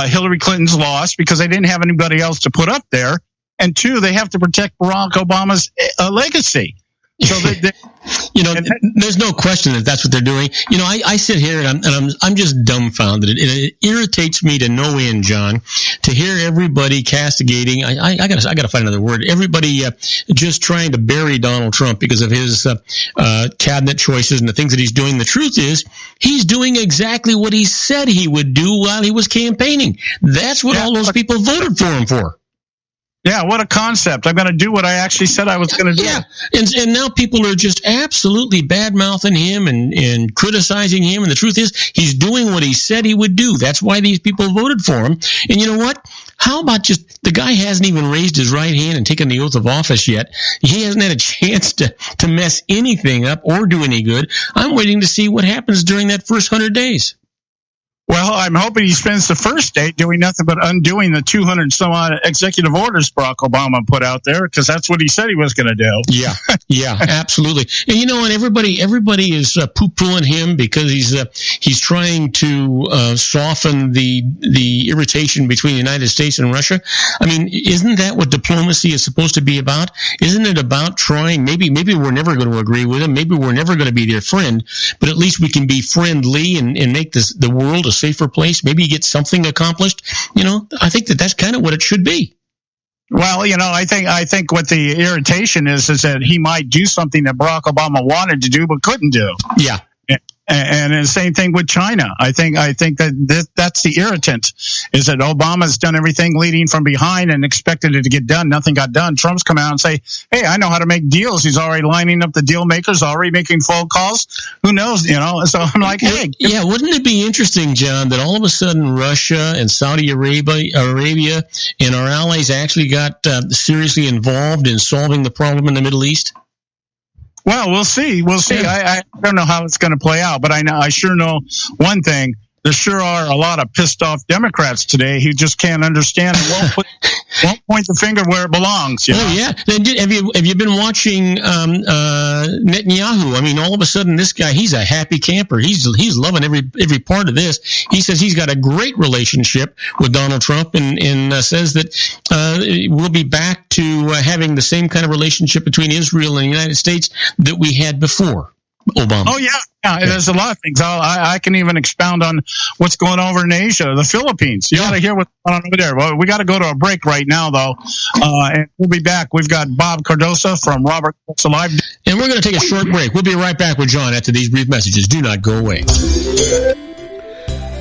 Hillary Clinton's loss because they didn't have anybody else to put up there. And two, they have to protect Barack Obama's legacy. So there's no question that that's what they're doing. I sit here and I'm just dumbfounded. It irritates me to no end, John, to hear everybody castigating. I gotta find another word. Everybody just trying to bury Donald Trump because of his cabinet choices and the things that he's doing. The truth is, he's doing exactly what he said he would do while he was campaigning. That's what all those people voted for him for. Yeah, what a concept. I'm going to do what I actually said I was going to do. Yeah, and now people are just absolutely bad-mouthing him and criticizing him. And the truth is, he's doing what he said he would do. That's why these people voted for him. And you know what? How about just the guy hasn't even raised his right hand and taken the oath of office yet? He hasn't had a chance to mess anything up or do any good. I'm waiting to see what happens during that first 100 days. Well, I'm hoping he spends the first day doing nothing but undoing the 200 some odd executive orders Barack Obama put out there, because that's what he said he was going to do. Yeah, absolutely. And and everybody is poo-pooing him because he's trying to soften the irritation between the United States and Russia. I mean, isn't that what diplomacy is supposed to be about? Isn't it about trying? Maybe we're never going to agree with him. Maybe we're never going to be their friend, but at least we can be friendly and make the world a safer place. Maybe get something accomplished. I think that's kind of what it should be. Well, I think what the irritation is that he might do something that Barack Obama wanted to do but couldn't do. Yeah. And the same thing with China. I think that's the irritant, is that Obama's done everything leading from behind and expected it to get done. Nothing got done. Trump's come out and say, hey, I know how to make deals. He's already lining up the deal makers, already making phone calls. Who knows? So I'm like, hey. Yeah, wouldn't it be interesting, John, that all of a sudden Russia and Saudi Arabia and our allies actually got seriously involved in solving the problem in the Middle East? Well, we'll see. I don't know how it's going to play out, but I sure know one thing. There sure are a lot of pissed off Democrats today who just can't understand and won't point the finger where it belongs. Oh, yeah. Have you been watching Netanyahu? I mean, all of a sudden, this guy, he's a happy camper. He's loving every part of this. He says he's got a great relationship with Donald Trump and says that we'll be back to having the same kind of relationship between Israel and the United States that we had before Obama. Oh, yeah. There's a lot of things. I can even expound on what's going on over in Asia, the Philippines. You ought to hear what's going on over there. Well, we got to go to a break right now, though, and we'll be back. We've got Bob Cardoza from Robert Cardoza Live. And we're going to take a short break. We'll be right back with John after these brief messages. Do not go away.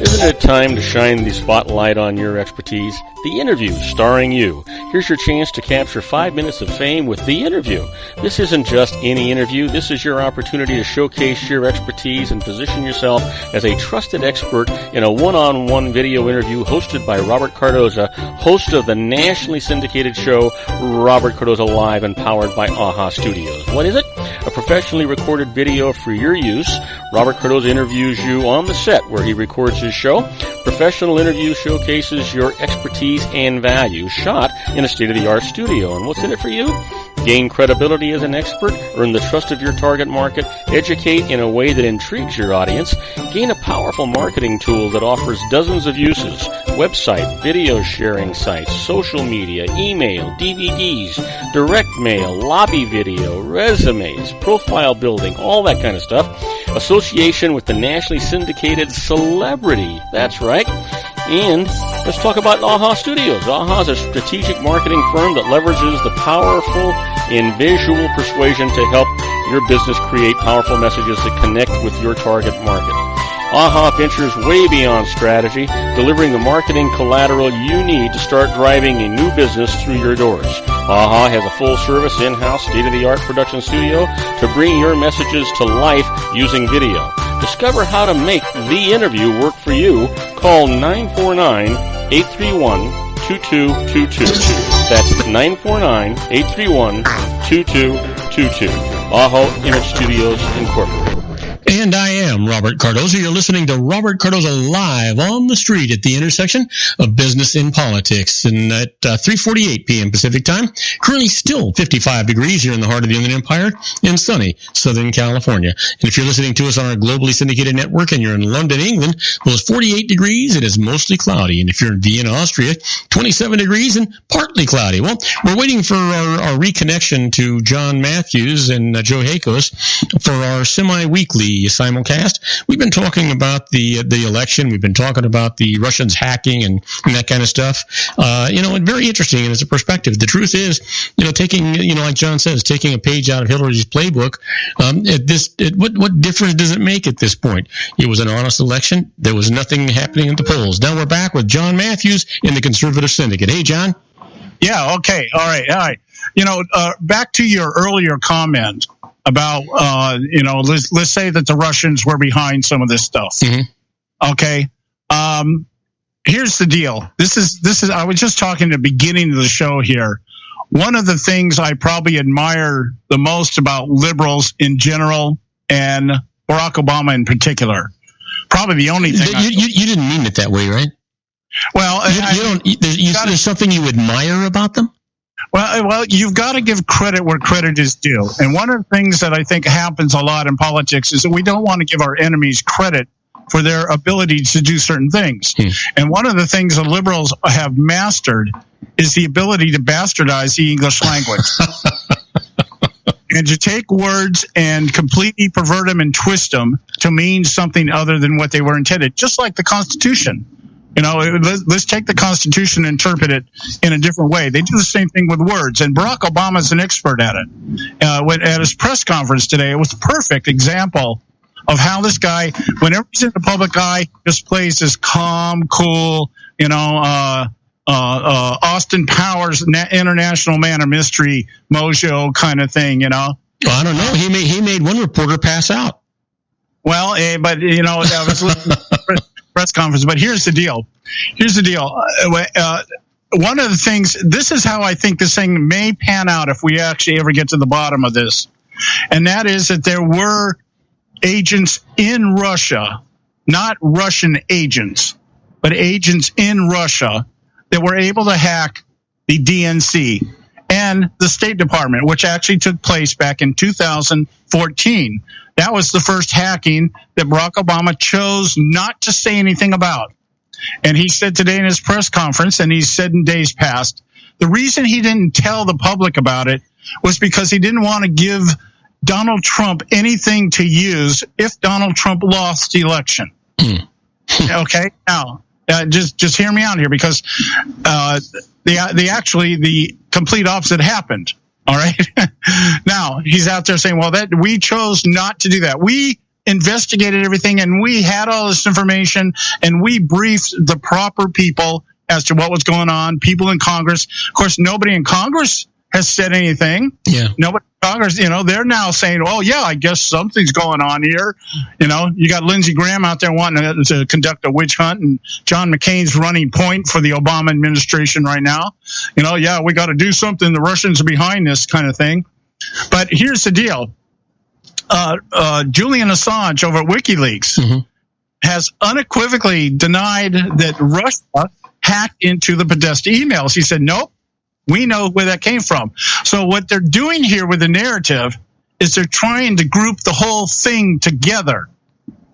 Isn't it time to shine the spotlight on your expertise? The Interview, starring you. Here's your chance to capture 5 minutes of fame with The Interview. This isn't just any interview. This is your opportunity to showcase your expertise and position yourself as a trusted expert in a one-on-one video interview hosted by Robert Cardoza, host of the nationally syndicated show Robert Cardoza Live and powered by AHA Studios. What is it? A professionally recorded video for your use. Robert Cardoza interviews you on the set where he records his show. Professional interview showcases your expertise and value, shot in a state-of-the-art studio. And what's in it for you? Gain credibility as an expert, earn the trust of your target market, educate in a way that intrigues your audience, gain a powerful marketing tool that offers dozens of uses, website, video sharing sites, social media, email, DVDs, direct mail, lobby video, resumes, profile building, all that kind of stuff. Association with the nationally syndicated celebrity. That's right. And let's talk about AHA Studios. AHA is a strategic marketing firm that leverages the powerful and visual persuasion to help your business create powerful messages that connect with your target market. AHA ventures way beyond strategy, delivering the marketing collateral you need to start driving a new business through your doors. AHA has a full-service, in-house, state-of-the-art production studio to bring your messages to life using video. Discover how to make The Interview work for you. Call 949-831-2222. That's 949-831-2222. AHA Image Studios, Incorporated. And I am Robert Cardoza. You're listening to Robert Cardoza Live on the street at the intersection of business and politics. And at 3:48 p.m. Pacific time, currently still 55 degrees here in the heart of the Inland Empire in sunny Southern California. And if you're listening to us on our globally syndicated network and you're in London, England, well, it's 48 degrees and it's mostly cloudy. And if you're in Vienna, Austria, 27 degrees and partly cloudy. Well, we're waiting for our reconnection to Jon Matthews and Joe Hakos for our semi-weekly simulcast. We've been talking about the election. We've been talking about the Russians hacking and that kind of stuff. And very interesting. And as a perspective, the truth is, taking, like John says, taking a page out of Hillary's playbook. What difference does it make at this point? It was an honest election. There was nothing happening at the polls. Now we're back with Jon Matthews in the Conservative Syndicate. Hey, John. Yeah. Okay. All right. Back to your earlier comment about, let's say that the Russians were behind some of this stuff. Mm-hmm. Okay. Here's the deal. This is. I was just talking at the beginning of the show here. One of the things I probably admire the most about liberals in general and Barack Obama in particular, probably the only thing. You didn't mean it that way, right? Well, there's something you admire about them? Well, you've got to give credit where credit is due. And one of the things that I think happens a lot in politics is that we don't want to give our enemies credit for their ability to do certain things. And one of the things the liberals have mastered is the ability to bastardize the English language. And to take words and completely pervert them and twist them to mean something other than what they were intended, just like the Constitution. You know, let's take the Constitution and interpret it in a different way. They do the same thing with words, and Barack Obama is an expert at it. At his press conference today, it was a perfect example of how this guy, whenever he's in the public eye, just plays this calm, cool, Austin Powers, international man of mystery, mojo kind of thing, you know? Well, I don't know. He made one reporter pass out. Well, but, that was press conference. But here's the deal. One of the things, this is how I think this thing may pan out if we actually ever get to the bottom of this. And that is that there were agents in Russia, not Russian agents, but agents in Russia that were able to hack the DNC and the State Department, which actually took place back in 2014. That was the first hacking that Barack Obama chose not to say anything about. And he said today in his press conference, and he said in days past, the reason he didn't tell the public about it was because he didn't want to give Donald Trump anything to use if Donald Trump lost the election. Okay? Now, just hear me out here, because the complete opposite happened. All right. Now he's out there saying, well, that we chose not to do that. We investigated everything and we had all this information and we briefed the proper people as to what was going on, people in Congress. Of course, nobody in Congress has said anything. Yeah. Nobody in Congress, they're now saying, oh, yeah, I guess something's going on here. You got Lindsey Graham out there wanting to conduct a witch hunt, and John McCain's running point for the Obama administration right now. Yeah, we got to do something. The Russians are behind this kind of thing. But here's the deal. Julian Assange over at WikiLeaks has unequivocally denied that Russia hacked into the Podesta emails. He said, nope. We know where that came from. So what they're doing here with the narrative is they're trying to group the whole thing together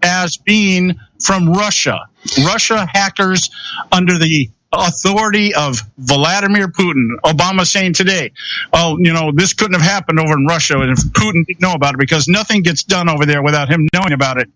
as being from Russia. Russia hackers under the authority of Vladimir Putin. Obama saying today, this couldn't have happened over in Russia if Putin didn't know about it, because nothing gets done over there without him knowing about it.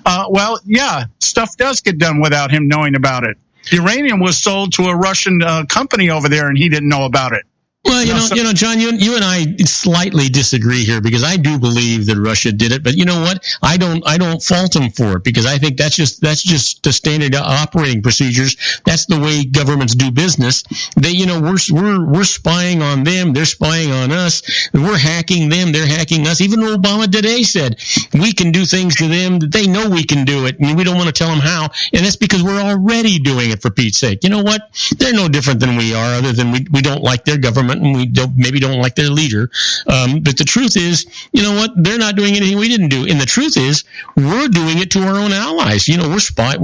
Well, yeah, stuff does get done without him knowing about it. Uranium was sold to a Russian company over there, and he didn't know about it. Well, John, you and I slightly disagree here, because I do believe that Russia did it, but you know what? I don't fault them for it, because I think that's just the standard operating procedures. That's the way governments do business. We're spying on them, they're spying on us. We're hacking them, they're hacking us. Even Obama today said we can do things to them that they know we can do it, and we don't want to tell them how. And that's because we're already doing it, for Pete's sake. You know what? They're no different than we are, other than we don't like their government. And we maybe don't like their leader. But the truth is, they're not doing anything we didn't do. And the truth is, we're doing it to our own allies. We're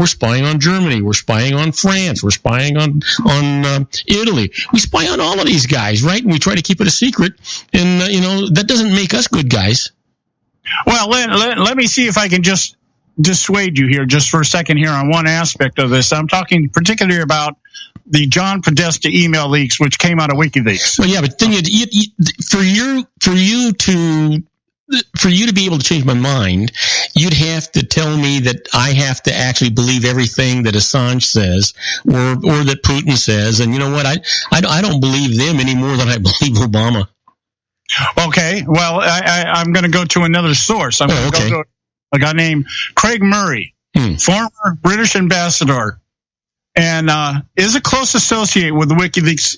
spying on Germany. We're spying on France. We're spying on Italy. We spy on all of these guys, right? And we try to keep it a secret. And, that doesn't make us good guys. Well, let me see if I can just dissuade you here just for a second here on one aspect of this. I'm talking particularly about the John Podesta email leaks, which came out of WikiLeaks. Well, yeah, but then for you to be able to change my mind, you'd have to tell me that I have to actually believe everything that Assange says or that Putin says. And you know what? I don't believe them any more than I believe Obama. Okay. Well, I'm going to go to another source. I'm going to go to a guy named Craig Murray, former British ambassador, and is a close associate with WikiLeaks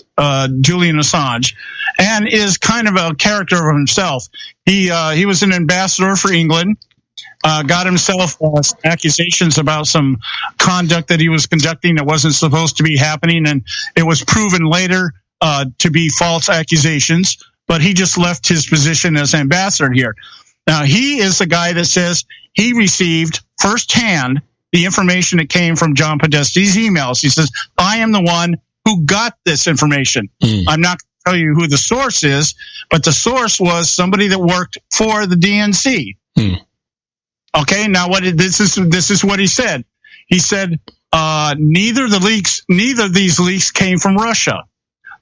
Julian Assange, and is kind of a character of himself. He was an ambassador for England, got himself accusations about some conduct that he was conducting that wasn't supposed to be happening, and it was proven later to be false accusations, but he just left his position as ambassador here. Now, he is the guy that says he received firsthand the information that came from John Podesta's emails. He says, I am the one who got this information. I'm not going to tell you who the source is, but the source was somebody that worked for the DNC. Okay, now this is what he said. He said, neither of these leaks came from Russia.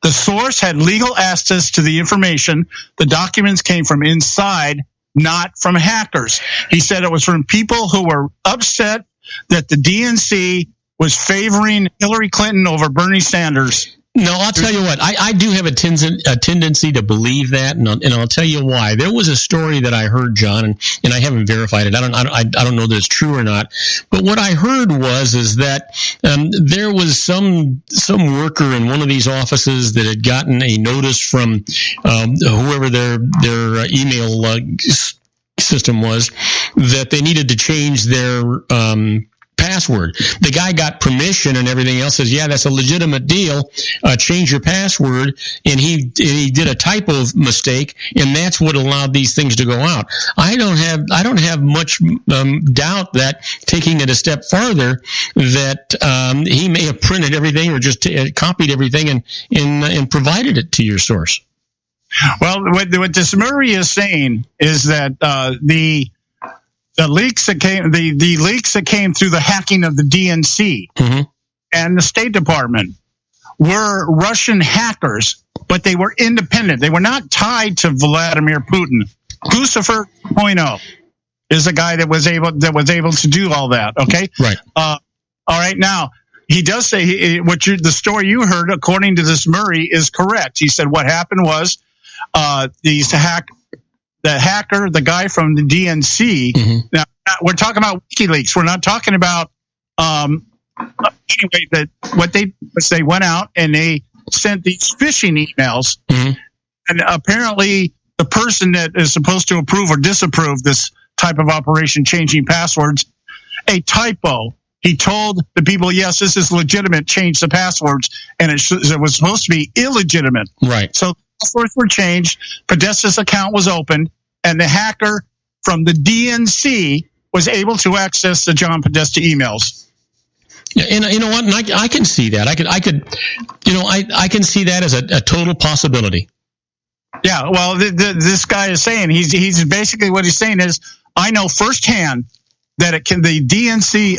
The source had legal access to the information. The documents came from inside, not from hackers. He said it was from people who were upset that the DNC was favoring Hillary Clinton over Bernie Sanders. No, I'll tell you what. I do have a tendency to believe that, and I'll tell you why. There was a story that I heard, John, and I haven't verified it. I don't know that it's true or not. But what I heard is that there was some worker in one of these offices that had gotten a notice from whoever their email system was that they needed to change their password. The guy got permission and everything else, says, yeah, that's a legitimate deal. Change your password. And he did a typo mistake, and that's what allowed these things to go out. I don't have much doubt that, taking it a step farther, that he may have printed everything or just copied everything and provided it to your source. Well, what this Murray is saying is that the leaks that came through the hacking of the DNC and the State Department were Russian hackers, but they were independent. They were not tied to Vladimir Putin. Guccifer 2.0 is the guy that was able to do all that. Okay, right. All right. Now he does say the story you heard, according to this Murray, is correct. He said what happened was the hacker, the guy from the DNC. Now we're talking about WikiLeaks. We're not talking about anyway. They went out and they sent these phishing emails, and apparently the person that is supposed to approve or disapprove this type of operation, changing passwords, a typo. He told the people, yes, this is legitimate, change the passwords, and it was supposed to be illegitimate. Right. So passwords were changed, Podesta's account was opened, and the hacker from the DNC was able to access the John Podesta emails. Yeah, and you know what? And I can see that. I can see that as a total possibility. Yeah. Well, this guy is saying he's basically what he's saying is, I know firsthand that the DNC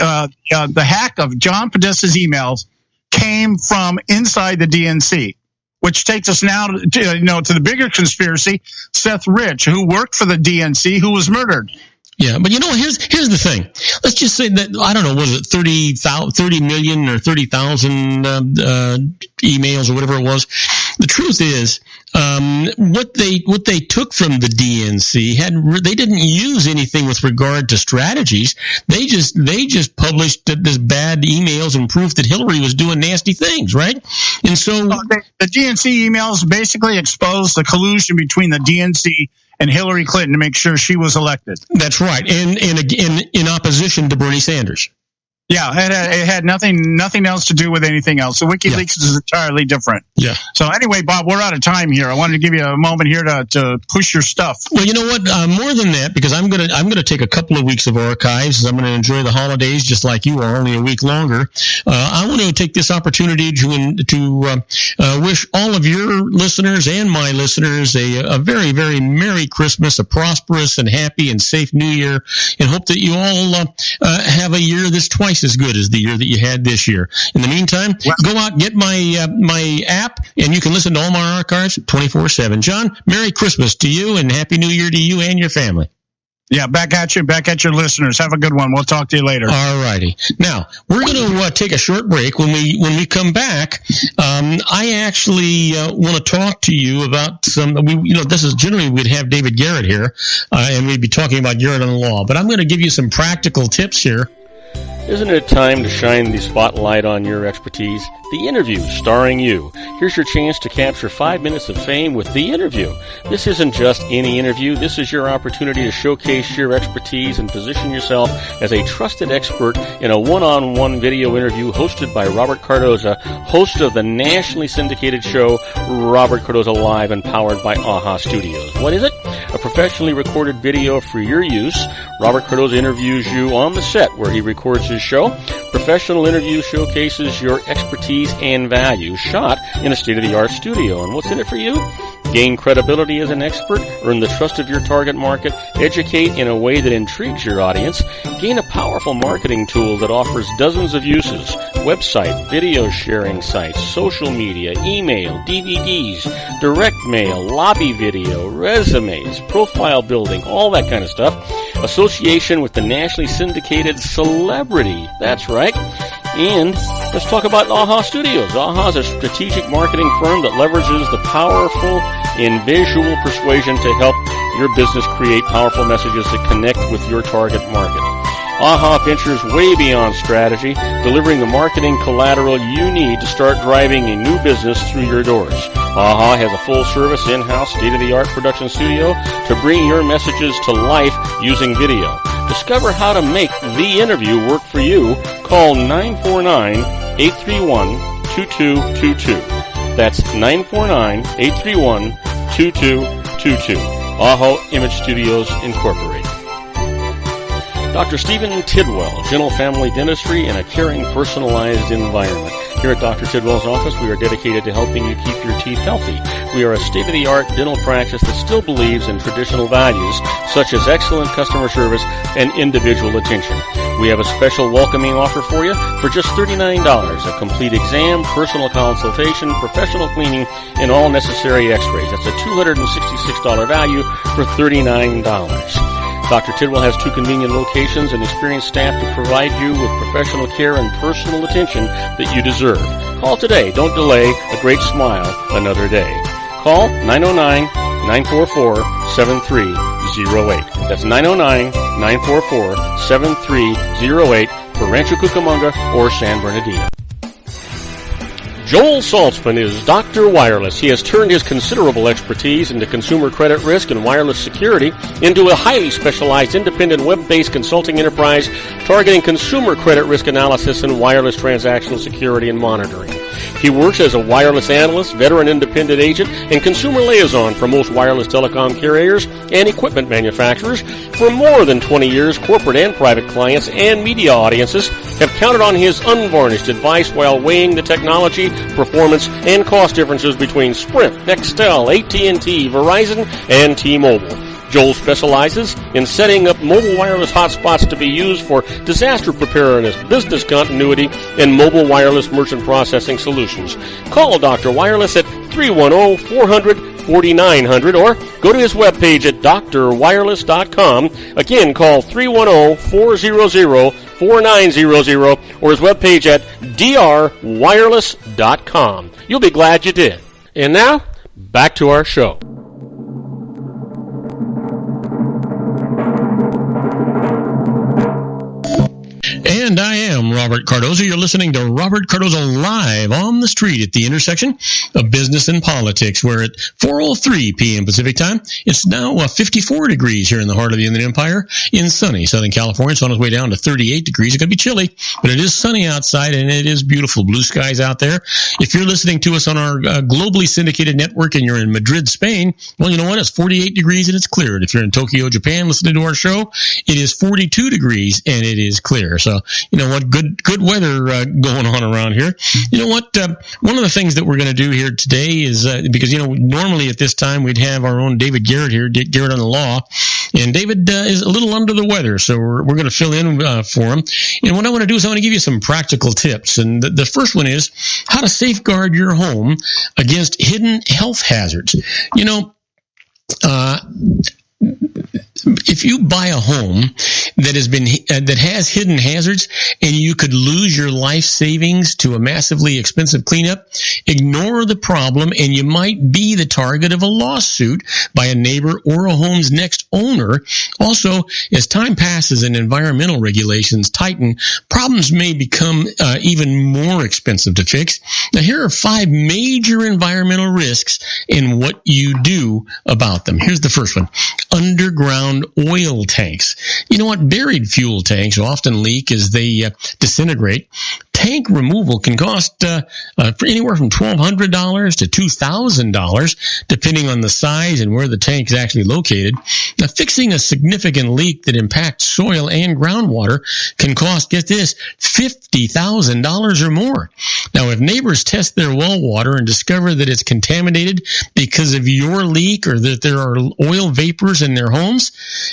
the hack of John Podesta's emails came from inside the DNC. Which takes us now to the bigger conspiracy, Seth Rich, who worked for the DNC, who was murdered. Yeah, but here's the thing. Let's just say that, I don't know, was it 30 million or 30,000 emails or whatever it was? The truth is, what they took from the DNC they didn't use anything with regard to strategies. They just published this bad emails and proof that Hillary was doing nasty things, right? And so the DNC emails basically exposed the collusion between the DNC and Hillary Clinton to make sure she was elected. That's right, and again in opposition to Bernie Sanders. Yeah, it had nothing else to do with anything else. So WikiLeaks is entirely different. Yeah. So anyway, Bob, we're out of time here. I wanted to give you a moment here to push your stuff. Well, you know what? More than that, because I'm gonna take a couple of weeks of archives. I'm gonna enjoy the holidays just like you are, only a week longer. I want to take this opportunity to wish all of your listeners and my listeners a very, very Merry Christmas, a prosperous and happy and safe New Year, and hope that you all have a year that's twice as good as the year that you had this year. In the meantime, go out, get my app, and you can listen to all my archives 24/7. John, Merry Christmas to you and Happy New Year to you and your family. Yeah, back at your listeners. Have a good one. We'll talk to you later. All righty. Now, we're going to take a short break. When we come back, I actually want to talk to you about this is generally we'd have David Garrett here, and we'd be talking about Garrett on the law. But I'm going to give you some practical tips here Isn't it time to shine the spotlight on your expertise? The Interview, starring you. Here's your chance to capture 5 minutes of fame with The Interview. This isn't just any interview. This is your opportunity to showcase your expertise and position yourself as a trusted expert in a one-on-one video interview hosted by Robert Cardoza, host of the nationally syndicated show Robert Cardoza Live and powered by AHA Studios. What is it? A professionally recorded video for your use. Robert Cardoza interviews you on the set where he records his show. Professional interview showcases your expertise and value, shot in a state-of-the-art studio. And what's in it for you? Gain credibility as an expert, earn the trust of your target market, educate in a way that intrigues your audience, gain a powerful marketing tool that offers dozens of uses, website, video sharing sites, social media, email, DVDs, direct mail, lobby video, resumes, profile building, all that kind of stuff. Association with the nationally syndicated celebrity. That's right. And let's talk about AHA Studios. AHA is a strategic marketing firm that leverages the powerful and visual persuasion to help your business create powerful messages that connect with your target market. AHA ventures way beyond strategy, delivering the marketing collateral you need to start driving a new business through your doors. AHA has a full-service, in-house, state-of-the-art production studio to bring your messages to life using video. Discover how to make The Interview work for you. Call 949-831-2222. That's 949-831-2222. AHA Image Studios, Incorporated. Dr. Stephen Tidwell, Gentle Family Dentistry in a caring, personalized environment. Here at Dr. Tidwell's office, we are dedicated to helping you keep your teeth healthy. We are a state-of-the-art dental practice that still believes in traditional values, such as excellent customer service and individual attention. We have a special welcoming offer for you for just $39, a complete exam, personal consultation, professional cleaning, and all necessary x-rays. That's a $266 value for $39. Dr. Tidwell has 2 convenient locations and experienced staff to provide you with professional care and personal attention that you deserve. Call today. Don't delay. A great smile another day. Call 909-944-7308. That's 909-944-7308 for Rancho Cucamonga or San Bernardino. Joel Saltzman is Dr. Wireless. He has turned his considerable expertise into consumer credit risk and wireless security into a highly specialized independent web-based consulting enterprise targeting consumer credit risk analysis and wireless transactional security and monitoring. He works as a wireless analyst, veteran independent agent, and consumer liaison for most wireless telecom carriers and equipment manufacturers. For more than 20 years, corporate and private clients and media audiences have counted on his unvarnished advice while weighing the technology, performance, and cost differences between Sprint, Nextel, AT&T, Verizon, and T-Mobile. Joel specializes in setting up mobile wireless hotspots to be used for disaster preparedness, business continuity, and mobile wireless merchant processing solutions. Call Dr. Wireless at 310-400-4900 or go to his webpage at drwireless.com. Again, call 310-400-4900 or his webpage at drwireless.com. You'll be glad you did. And now, back to our show. And I am Robert Cardoza. You're listening to Robert Cardoza Live on the Street at the intersection of business and politics, where at 4:03 p.m. Pacific Time, it's now 54 degrees here in the heart of the Inland Empire in sunny Southern California. It's on its way down to 38 degrees. It's going to be chilly, but it is sunny outside, and it is beautiful. Blue skies out there. If you're listening to us on our globally syndicated network and you're in Madrid, Spain, well, you know what? It's 48 degrees and it's clear. And if you're in Tokyo, Japan, listening to our show, it is 42 degrees and it is clear. So, you know what? Good weather going on around here. You know what? One of the things that we're going to do here today is because, you know, normally at this time we'd have our own David Garrett here, Garrett on the Law, and David is a little under the weather, so we're going to fill in for him. And what I want to do is I want to give you some practical tips. And the first one is how to safeguard your home against hidden health hazards. You know, if you buy a home that has hidden hazards and you could lose your life savings to a massively expensive cleanup, ignore the problem and you might be the target of a lawsuit by a neighbor or a home's next owner. Also, as time passes and environmental regulations tighten, problems may become even more expensive to fix. Now, here are 5 major environmental risks and what you do about them. Here's the first one: underground oil tanks. You know what? Buried fuel tanks often leak as they disintegrate. Tank removal can cost for anywhere from $1,200 to $2,000, depending on the size and where the tank is actually located. Now, fixing a significant leak that impacts soil and groundwater can cost, get this, $50,000 or more. Now, if neighbors test their well water and discover that it's contaminated because of your leak or that there are oil vapors in their homes,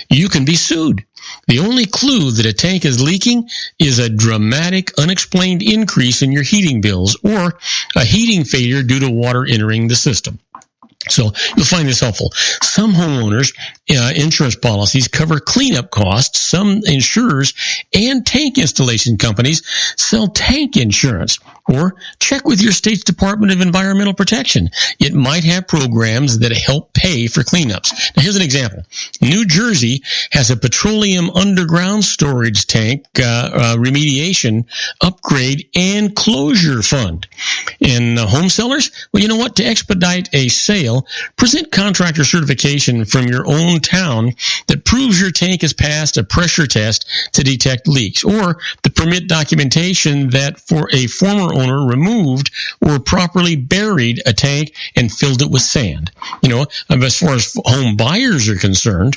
you can be sued. The only clue that a tank is leaking is a dramatic, unexplained increase in your heating bills or a heating failure due to water entering the system. So you'll find this helpful. Some homeowners' insurance policies cover cleanup costs. Some insurers and tank installation companies sell tank insurance. Or check with your state's Department of Environmental Protection. It might have programs that help pay for cleanups. Now, here's an example. New Jersey has a petroleum underground storage tank remediation, upgrade, and closure fund. And home sellers, well, you know what? To expedite a sale, present contractor certification from your own town that proves your tank has passed a pressure test to detect leaks, or the permit documentation that for a former owner removed or properly buried a tank and filled it with sand. You know, as far as home buyers are concerned,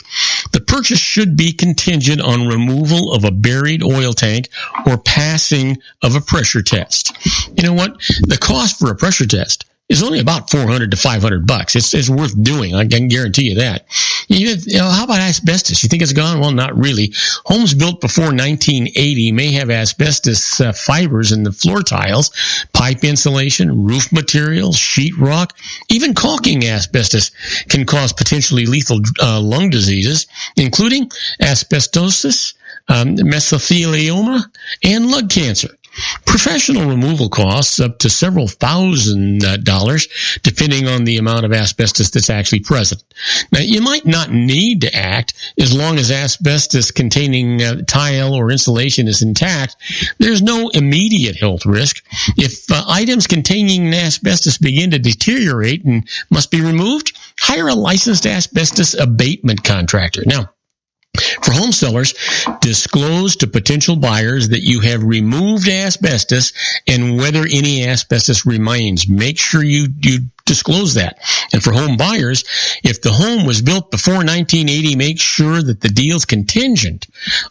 the purchase should be contingent on removal of a buried oil tank or passing of a pressure test. You know what? The cost for a pressure test is only about $400 to $500. It's worth doing. I can guarantee you that. You know, how about asbestos? You think it's gone? Well, not really. Homes built before 1980 may have asbestos fibers in the floor tiles, pipe insulation, roof materials, sheetrock. Even caulking asbestos can cause potentially lethal lung diseases, including asbestosis, mesothelioma, and lung cancer. Professional removal costs up to several $1,000s, depending on the amount of asbestos that's actually present. Now, you might not need to act as long as asbestos-containing tile or insulation is intact. There's no immediate health risk. If items containing asbestos begin to deteriorate and must be removed, hire a licensed asbestos abatement contractor. Now, for home sellers, disclose to potential buyers that you have removed asbestos and whether any asbestos remains. Make sure you disclose that. And for home buyers, if the home was built before 1980, make sure that the deal's contingent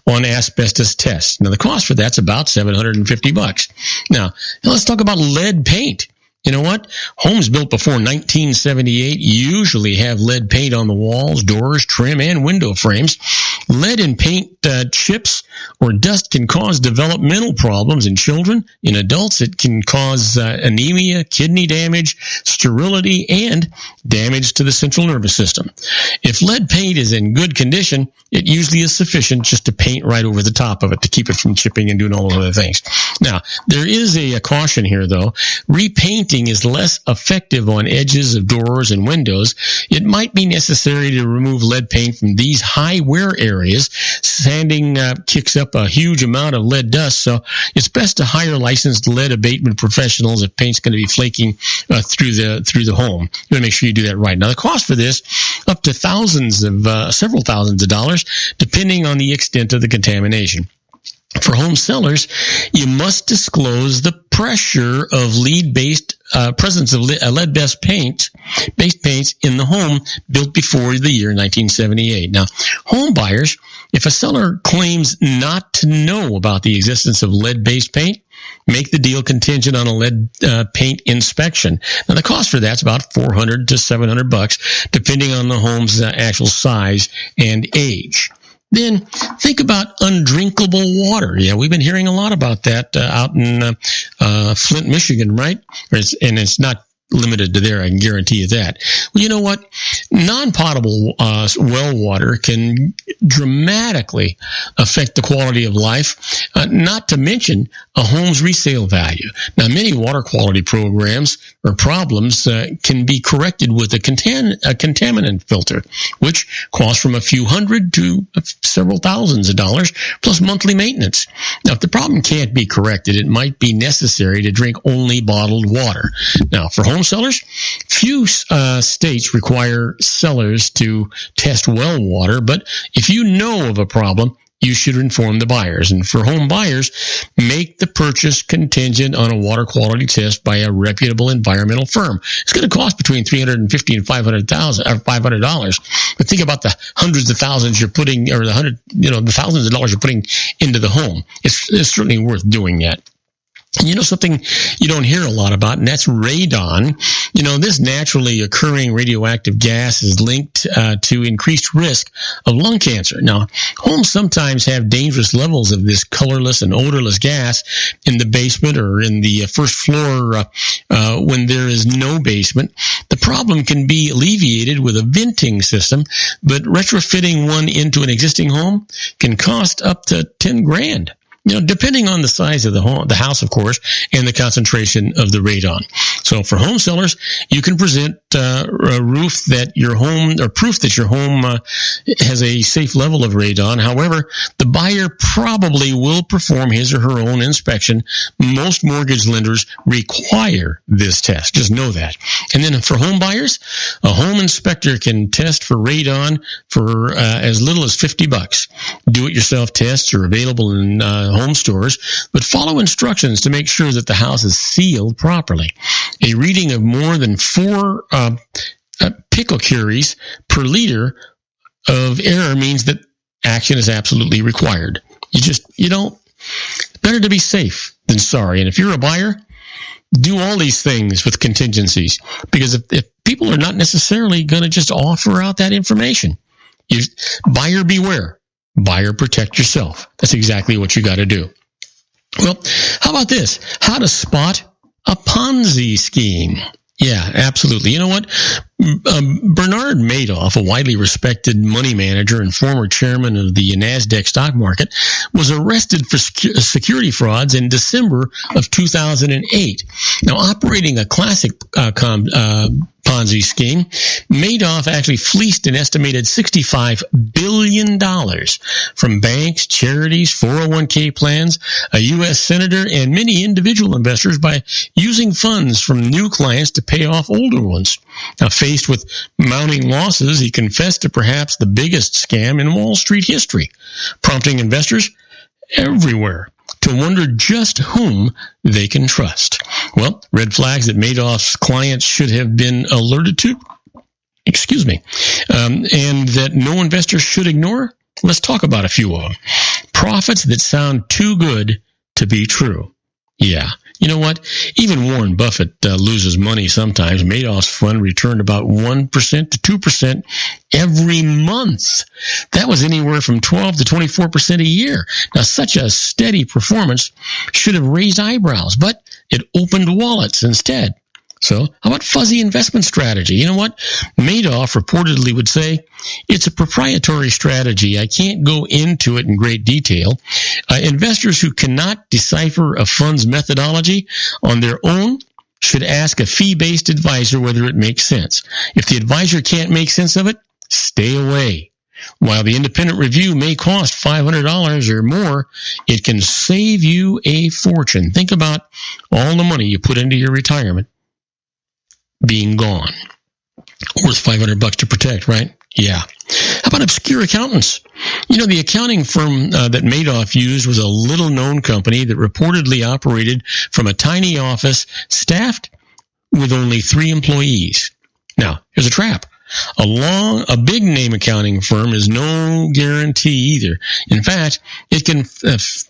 on asbestos tests. Now, the cost for that's about $750. Now, let's talk about lead paint. You know what? Homes built before 1978 usually have lead paint on the walls, doors, trim, and window frames. Lead in paint chips or dust can cause developmental problems in children. In adults, it can cause anemia, kidney damage, sterility, and damage to the central nervous system. If lead paint is in good condition, it usually is sufficient just to paint right over the top of it to keep it from chipping and doing all those other things. Now, there is a caution here, though. Repainting is less effective on edges of doors and windows. It might be necessary to remove lead paint from these high wear areas. Sanding kicks up a huge amount of lead dust, so it's best to hire licensed lead abatement professionals if paint's going to be flaking through the home. You want to make sure you do that right. Now, the cost for this, up to several thousands of dollars, depending on the extent of the contamination. For home sellers, you must disclose the pressure of presence of lead-based paints in the home built before the year 1978. Now, home buyers, if a seller claims not to know about the existence of lead-based paint, make the deal contingent on a lead paint inspection. Now, the cost for that's about $400 to $700, depending on the home's actual size and age. Then think about undrinkable water. Yeah, we've been hearing a lot about that out in Flint, Michigan, right? And it's not limited to there, I can guarantee you that. Well, you know what? Non-potable well water can dramatically affect the quality of life, not to mention a home's resale value. Now, many water quality programs or problems can be corrected with a contaminant filter, which costs from a few hundred to several thousands of dollars, plus monthly maintenance. Now, if the problem can't be corrected, it might be necessary to drink only bottled water. Now, for home sellers, few states require sellers to test well water, but if you know of a problem, you should inform the buyers. And for home buyers, make the purchase contingent on a water quality test by a reputable environmental firm. It's going to cost between $350 and $500. But think about the hundreds of thousands you're putting, or the thousands of dollars you're putting into the home. It's certainly worth doing that. You know, something you don't hear a lot about, and that's radon. You know, this naturally occurring radioactive gas is linked to increased risk of lung cancer. Now, homes sometimes have dangerous levels of this colorless and odorless gas in the basement or in the first floor when there is no basement. The problem can be alleviated with a venting system, but retrofitting one into an existing home can cost up to $10,000. You know, depending on the size of the house, of course, and the concentration of the radon. So for home sellers, you can present a proof that your home has a safe level of radon. However, the buyer probably will perform his or her own inspection. Most mortgage lenders require this test. Just know that. And then for home buyers, a home inspector can test for radon for as little as $50. Do-it-yourself tests are available in home stores, but follow instructions to make sure that the house is sealed properly. A reading of more than 4 picocuries per liter of air means that action is absolutely required. Better to be safe than sorry. And if you're a buyer, do all these things with contingencies, because if people are not necessarily going to just offer out that information, buyer beware. Buyer protect yourself. That's exactly what you got to do. Well, how about this? How to spot a Ponzi scheme. Yeah, absolutely. You know what? Bernard Madoff, a widely respected money manager and former chairman of the NASDAQ stock market, was arrested for security frauds in December of 2008. Now, operating a classic Ponzi scheme, Madoff actually fleeced an estimated $65 billion from banks, charities, 401k plans, a U.S. senator, and many individual investors by using funds from new clients to pay off older ones. Now, faced with mounting losses, he confessed to perhaps the biggest scam in Wall Street history, prompting investors everywhere to wonder just whom they can trust. Well, red flags that Madoff's clients should have been alerted to, and that no investor should ignore. Let's talk about a few of them. Profits that sound too good to be true. Yeah. You know what? Even Warren Buffett loses money sometimes. Madoff's fund returned about 1% to 2% every month. That was anywhere from 12 to 24% a year. Now, such a steady performance should have raised eyebrows, but it opened wallets instead. So, how about fuzzy investment strategy? You know what? Madoff reportedly would say, it's a proprietary strategy. I can't go into it in great detail. Investors who cannot decipher a fund's methodology on their own should ask a fee-based advisor whether it makes sense. If the advisor can't make sense of it, stay away. While the independent review may cost $500 or more, it can save you a fortune. Think about all the money you put into your retirement being gone. Worth $500 to protect, right? Yeah. How about obscure accountants? You know, the accounting firm that Madoff used was a little-known company that reportedly operated from a tiny office staffed with only 3 employees. Now, here's a trap. A big name accounting firm is no guarantee either. In fact, it can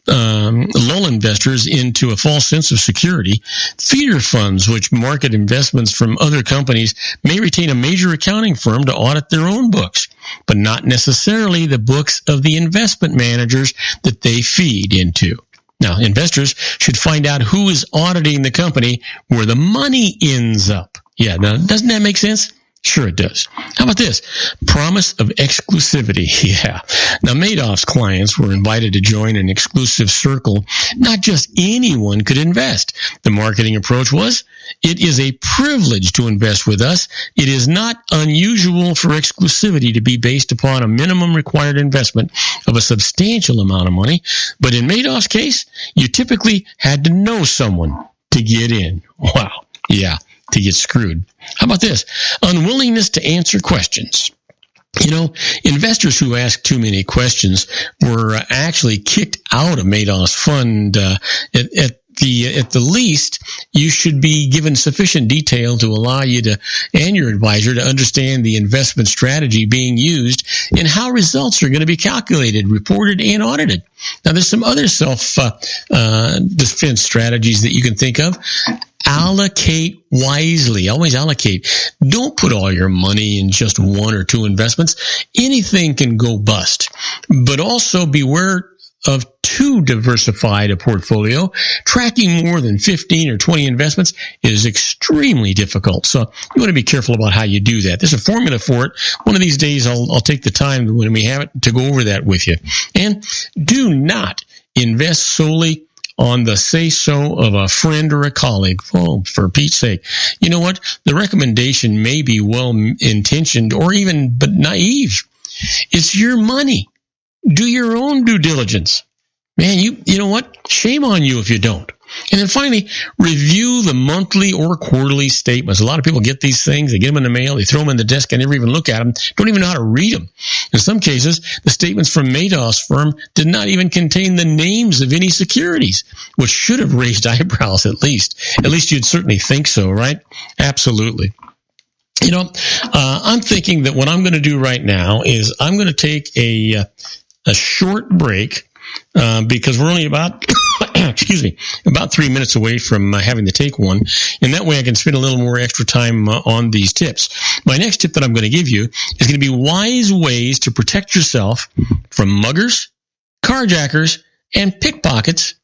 lull investors into a false sense of security. Feeder funds, which market investments from other companies, may retain a major accounting firm to audit their own books, but not necessarily the books of the investment managers that they feed into. Now, investors should find out who is auditing the company where the money ends up. Yeah, now, doesn't that make sense? Sure it does. How about this? Promise of exclusivity. Yeah. Now, Madoff's clients were invited to join an exclusive circle. Not just anyone could invest. The marketing approach was, it is a privilege to invest with us. It is not unusual for exclusivity to be based upon a minimum required investment of a substantial amount of money. But in Madoff's case, you typically had to know someone to get in. Wow. Yeah. To get screwed. How about this? Unwillingness to answer questions. You know, investors who ask too many questions were actually kicked out of Madoff's fund. At the least, you should be given sufficient detail to allow you to and your advisor to understand the investment strategy being used and how results are going to be calculated, reported, and audited. Now, there's some other self-defense strategies that you can think of. Allocate wisely. Always allocate. Don't put all your money in just one or two investments. Anything can go bust. But also beware of too diversified a portfolio. Tracking more than 15 or 20 investments is extremely difficult. So you want to be careful about how you do that. There's a formula for it. One of these days I'll take the time when we have it to go over that with you. And do not invest solely on the say-so of a friend or a colleague. Oh, for Pete's sake. You know what? The recommendation may be well-intentioned or even but naive. It's your money. Do your own due diligence. Man, you know what? Shame on you if you don't. And then finally, review the monthly or quarterly statements. A lot of people get these things, they get them in the mail, they throw them in the desk, and never even look at them, don't even know how to read them. In some cases, the statements from Madoff's firm did not even contain the names of any securities, which should have raised eyebrows at least. At least you'd certainly think so, right? Absolutely. You know, I'm thinking that what I'm going to do right now is I'm going to take a short break because we're only about about 3 minutes away from having to take one, and that way I can spend a little more extra time on these tips. My next tip that I'm going to give you is going to be wise ways to protect yourself from muggers, carjackers, and pickpockets,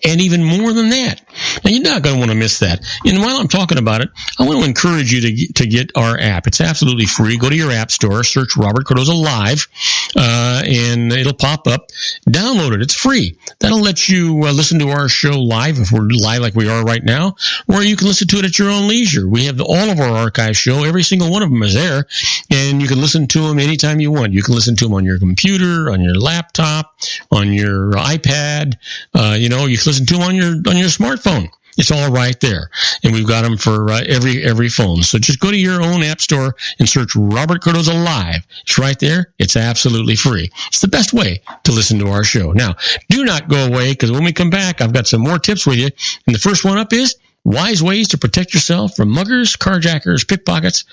and even more than that. And you're not going to want to miss that. And while I'm talking about it, I want to encourage you to get our app. It's absolutely free. Go to your app store, search Robert Cardoza Live, and it'll pop up. Download it. It's free. That'll let you listen to our show live, if we're live like we are right now, or you can listen to it at your own leisure. We have all of our archive show. Every single one of them is there, and you can listen to them anytime you want. You can listen to them on your computer, on your laptop, on your iPad. You can listen to them on your smartphone. It's all right there, and we've got them for every phone. So just go to your own app store and search Robert Cardoza Live. It's right there. It's absolutely free. It's the best way to listen to our show. Now, do not go away, because when we come back, I've got some more tips with you. And the first one up is wise ways to protect yourself from muggers, carjackers, pickpockets,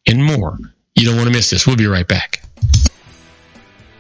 and more. You don't want to miss this. We'll be right back.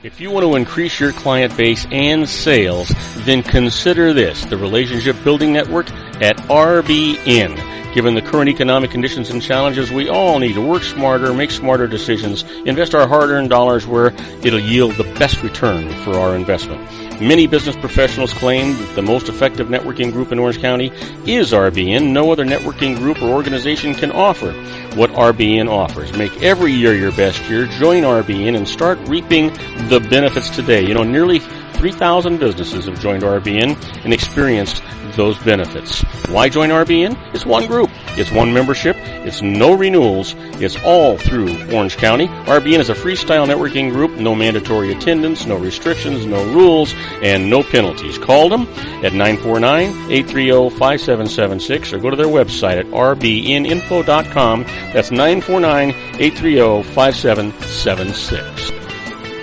If you want to increase your client base and sales, then consider this, the Relationship Building Network at RBN. Given the current economic conditions and challenges, we all need to work smarter, make smarter decisions, invest our hard-earned dollars where it'll yield the best return for our investment. Many business professionals claim that the most effective networking group in Orange County is RBN. No other networking group or organization can offer what RBN offers. Make every year your best year. Join RBN and start reaping the benefits today. Nearly 3,000 businesses have joined RBN and experienced those benefits. Why join RBN? It's one group. It's one membership. It's no renewals. It's all through Orange County. RBN is a freestyle networking group. No mandatory attendance, no restrictions, no rules, and no penalties. Call them at 949-830-5776 or go to their website at rbninfo.com. That's 949-830-5776.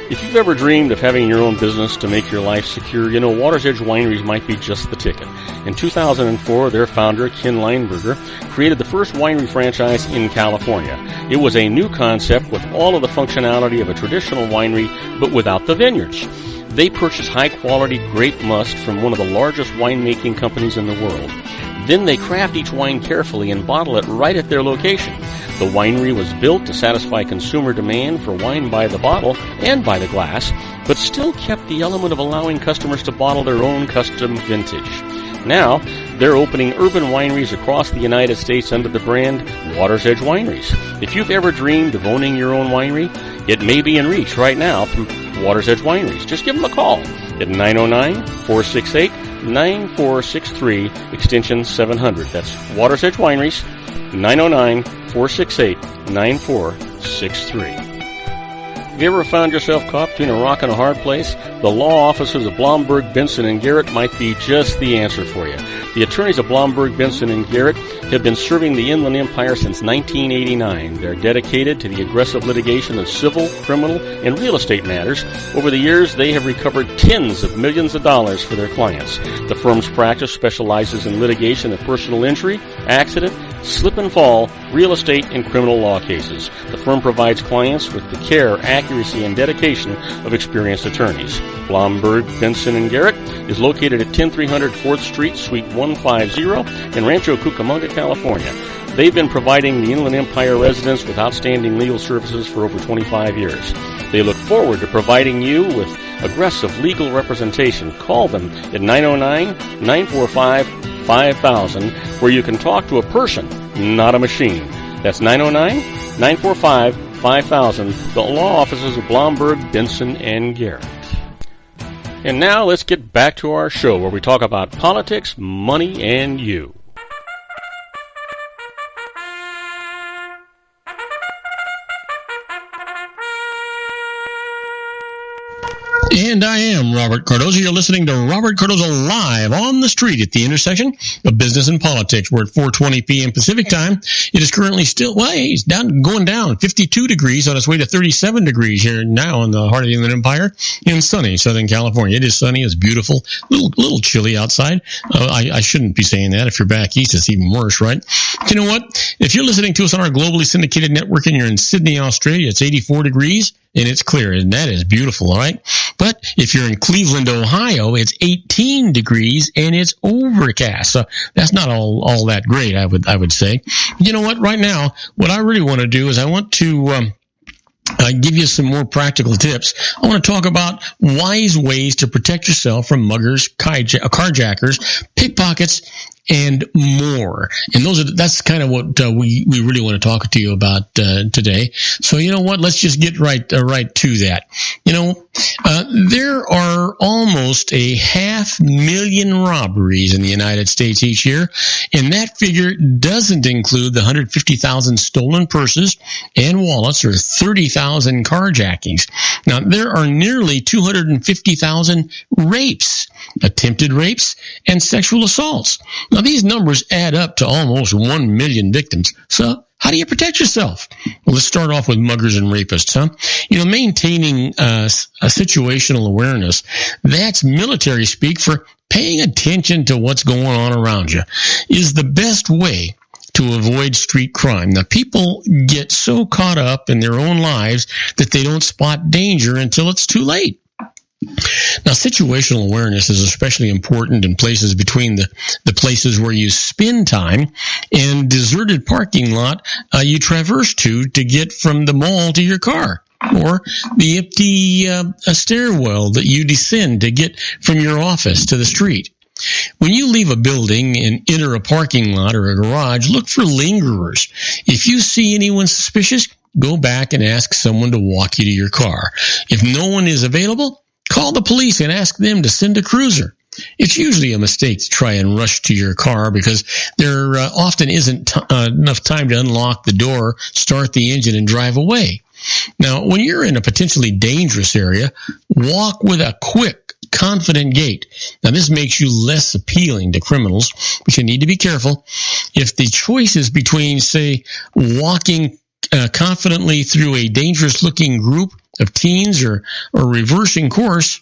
If you've ever dreamed of having your own business to make your life secure, Water's Edge Wineries might be just the ticket. In 2004, their founder, Ken Lineberger, created the first winery franchise in California. It was a new concept with all of the functionality of a traditional winery, but without the vineyards. They purchased high-quality grape must from one of the largest winemaking companies in the world. Then they craft each wine carefully and bottle it right at their location. The winery was built to satisfy consumer demand for wine by the bottle and by the glass, but still kept the element of allowing customers to bottle their own custom vintage. Now, they're opening urban wineries across the United States under the brand Water's Edge Wineries. If you've ever dreamed of owning your own winery, it may be in reach right now from Water's Edge Wineries. Just give them a call at 909-468-9463, extension 700. That's Water's Edge Wineries, 909-468-9463. Have you ever found yourself caught between a rock and a hard place? The law offices of Blomberg, Benson, and Garrett might be just the answer for you. The attorneys of Blomberg, Benson, and Garrett have been serving the Inland Empire since 1989. They're dedicated to the aggressive litigation of civil, criminal, and real estate matters. Over the years, they have recovered tens of millions of dollars for their clients. The firm's practice specializes in litigation of personal injury, accident, slip and fall, real estate, and criminal law cases. The firm provides clients with the care, accuracy, and dedication of experienced attorneys. Blomberg, Benson, and Garrett is located at 10300 4th Street, Suite 150 in Rancho Cucamonga, California. They've been providing the Inland Empire residents with outstanding legal services for over 25 years. They look forward to providing you with aggressive legal representation. Call them at 909-945-5000, where you can talk to a person, not a machine. That's 909-945-5000, the law offices of Blomberg, Benson, and Garrett. And now let's get back to our show where we talk about politics, money, and you. And I am Robert Cardoza. You're listening to Robert Cardoza live on the street at the intersection of business and politics. We're at 4:20 p.m. Pacific time. It is currently still, it's going down 52 degrees on its way to 37 degrees here now in the heart of the Inland Empire in sunny Southern California. It is sunny. It's beautiful. Little chilly outside. I shouldn't be saying that. If you're back east, it's even worse, right? You know what? If you're listening to us on our globally syndicated network and you're in Sydney, Australia, it's 84 degrees. And it's clear, and that is beautiful, all right? But if you're in Cleveland, Ohio, it's 18 degrees, and it's overcast. So that's not all that great, I would say. You know what? Right now, what I really want to do is I want to give you some more practical tips. I want to talk about wise ways to protect yourself from muggers, carjackers, pickpockets, and more. And that's kind of what we really want to talk to you about today. So you know what? Let's just get right to that. You know, there are almost 500,000 robberies in the United States each year, and that figure doesn't include the 150,000 stolen purses and wallets or 30,000 carjackings. Now, there are nearly 250,000 rapes, attempted rapes, and sexual assaults. Now, these numbers add up to almost 1 million victims. So, how do you protect yourself? Well, let's start off with muggers and rapists, huh? You know, maintaining a situational awareness, that's military speak for paying attention to what's going on around you, is the best way to avoid street crime. Now, people get so caught up in their own lives that they don't spot danger until it's too late. Now, situational awareness is especially important in places between the places where you spend time and deserted parking lot you traverse to get from the mall to your car, or the empty stairwell that you descend to get from your office to the street. When you leave a building and enter a parking lot or a garage, look for lingerers. If you see anyone suspicious, go back and ask someone to walk you to your car. If no one is available, call the police and ask them to send a cruiser. It's usually a mistake to try and rush to your car because there often isn't enough time to unlock the door, start the engine, and drive away. Now, when you're in a potentially dangerous area, walk with a quick, confident gait. Now, this makes you less appealing to criminals, but you need to be careful. If the choice is between, say, walking confidently through a dangerous-looking group of teens or reversing course,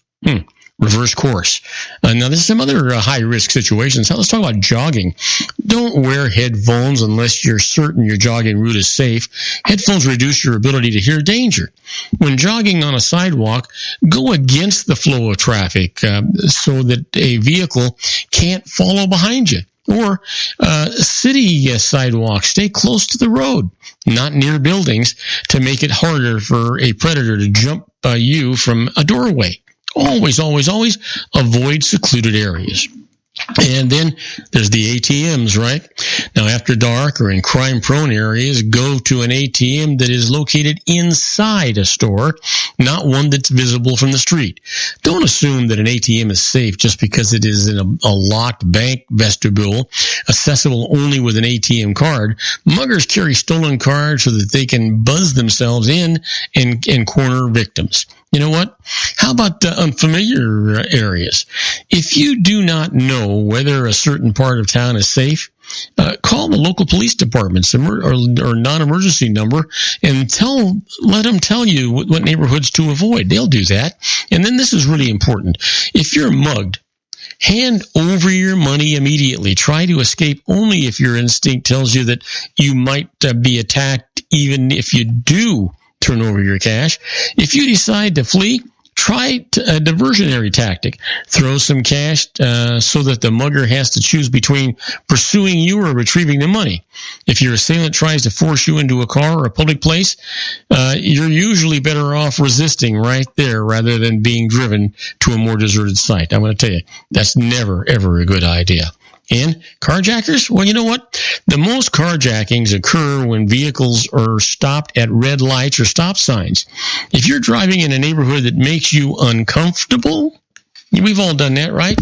reverse course. Now, there's some other high-risk situations. Now, let's talk about jogging. Don't wear headphones unless you're certain your jogging route is safe. Headphones reduce your ability to hear danger. When jogging on a sidewalk, go against the flow of traffic so that a vehicle can't follow behind you. Or city sidewalks, stay close to the road, not near buildings, to make it harder for a predator to jump you from a doorway. Always, always, always avoid secluded areas. And then there's the ATMs, right? Now, after dark or in crime-prone areas, go to an ATM that is located inside a store, not one that's visible from the street. Don't assume that an ATM is safe just because it is in a locked bank vestibule, accessible only with an ATM card. Muggers carry stolen cards so that they can buzz themselves in and corner victims. You know what? How about unfamiliar areas? If you do not know whether a certain part of town is safe, call the local police department's or non-emergency number and let them tell you what neighborhoods to avoid. They'll do that. And then this is really important. If you're mugged, hand over your money immediately. Try to escape only if your instinct tells you that you might be attacked, even if you do turn over your cash. If you decide to flee, try a diversionary tactic. Throw some cash so that the mugger has to choose between pursuing you or retrieving the money. If your assailant tries to force you into a car or a public place, you're usually better off resisting right there rather than being driven to a more deserted site. I'm going to tell you, that's never, ever a good idea. And carjackers? Well, you know what? The most carjackings occur when vehicles are stopped at red lights or stop signs. If you're driving in a neighborhood that makes you uncomfortable, we've all done that, right?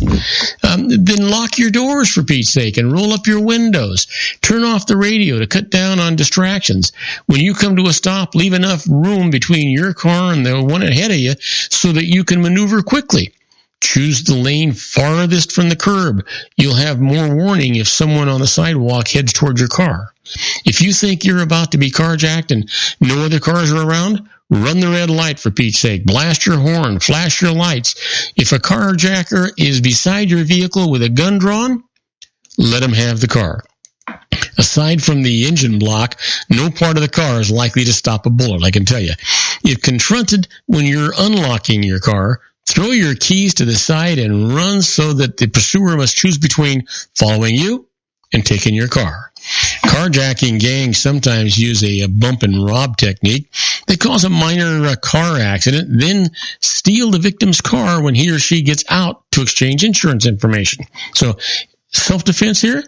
Then lock your doors, for Pete's sake, and roll up your windows. Turn off the radio to cut down on distractions. When you come to a stop, leave enough room between your car and the one ahead of you so that you can maneuver quickly. Choose the lane farthest from the curb. You'll have more warning if someone on the sidewalk heads toward your car. If you think you're about to be carjacked and no other cars are around, run the red light, for Pete's sake. Blast your horn, flash your lights. If a carjacker is beside your vehicle with a gun drawn, let him have the car. Aside from the engine block, no part of the car is likely to stop a bullet, I can tell you. If confronted when you're unlocking your car, throw your keys to the side and run so that the pursuer must choose between following you and taking your car. Carjacking gangs sometimes use a bump and rob technique. They cause a minor car accident, then steal the victim's car when he or she gets out to exchange insurance information. So, self-defense here?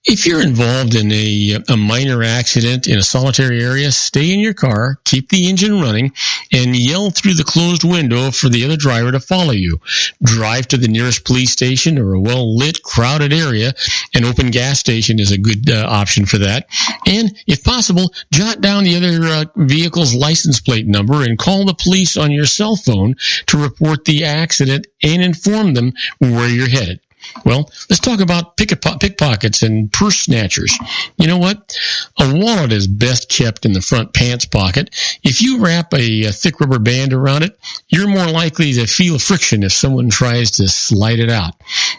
If you're involved in a minor accident in a solitary area, stay in your car, keep the engine running, and yell through the closed window for the other driver to follow you. Drive to the nearest police station or a well-lit, crowded area. An open gas station is a good option for that. And, if possible, jot down the other vehicle's license plate number and call the police on your cell phone to report the accident and inform them where you're headed. Well, let's talk about pickpockets and purse snatchers. You know what? A wallet is best kept in the front pants pocket. If you wrap a thick rubber band around it, you're more likely to feel friction if someone tries to slide it out.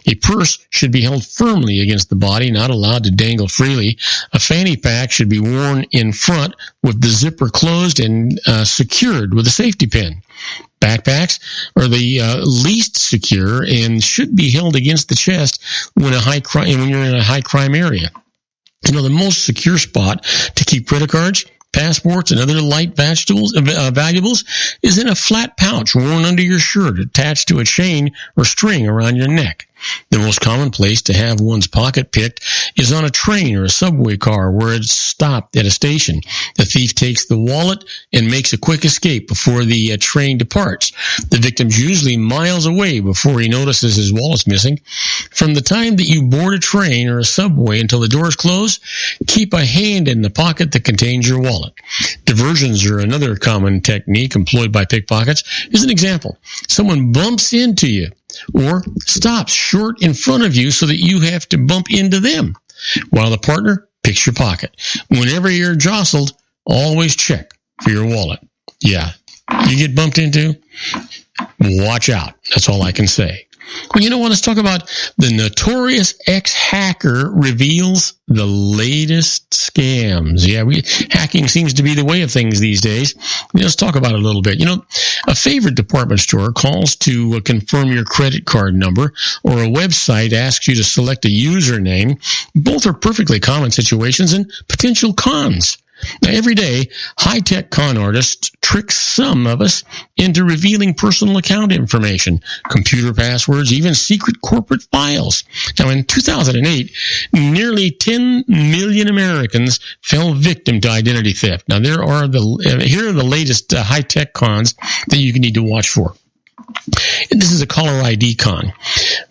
A purse should be held firmly against the body, not allowed to dangle freely. A fanny pack should be worn in front with the zipper closed and secured with a safety pin. Backpacks are the least secure and should be held against the chest when you're in a high crime area. You know, the most secure spot to keep credit cards, passports, and other light valuables is in a flat pouch worn under your shirt attached to a chain or string around your neck. The most common place to have one's pocket picked is on a train or a subway car where it's stopped at a station. The thief takes the wallet and makes a quick escape before the train departs. The victim's usually miles away before he notices his wallet's missing. From the time that you board a train or a subway until the doors close, keep a hand in the pocket that contains your wallet. Diversions are another common technique employed by pickpockets. Here's an example. Someone bumps into you or stops short in front of you so that you have to bump into them, while the partner picks your pocket. Whenever you're jostled, always check for your wallet. Yeah, you get bumped into, watch out. That's all I can say. Well, you know what? Let's talk about the notorious ex-hacker reveals the latest scams. Yeah, hacking seems to be the way of things these days. Let's talk about it a little bit. You know, a favorite department store calls to confirm your credit card number, or a website asks you to select a username. Both are perfectly common situations and potential cons. Now, every day, high-tech con artists trick some of us into revealing personal account information, computer passwords, even secret corporate files. Now, in 2008, nearly 10 million Americans fell victim to identity theft. Now, here are the latest high-tech cons that you need to watch for. This is a caller ID con.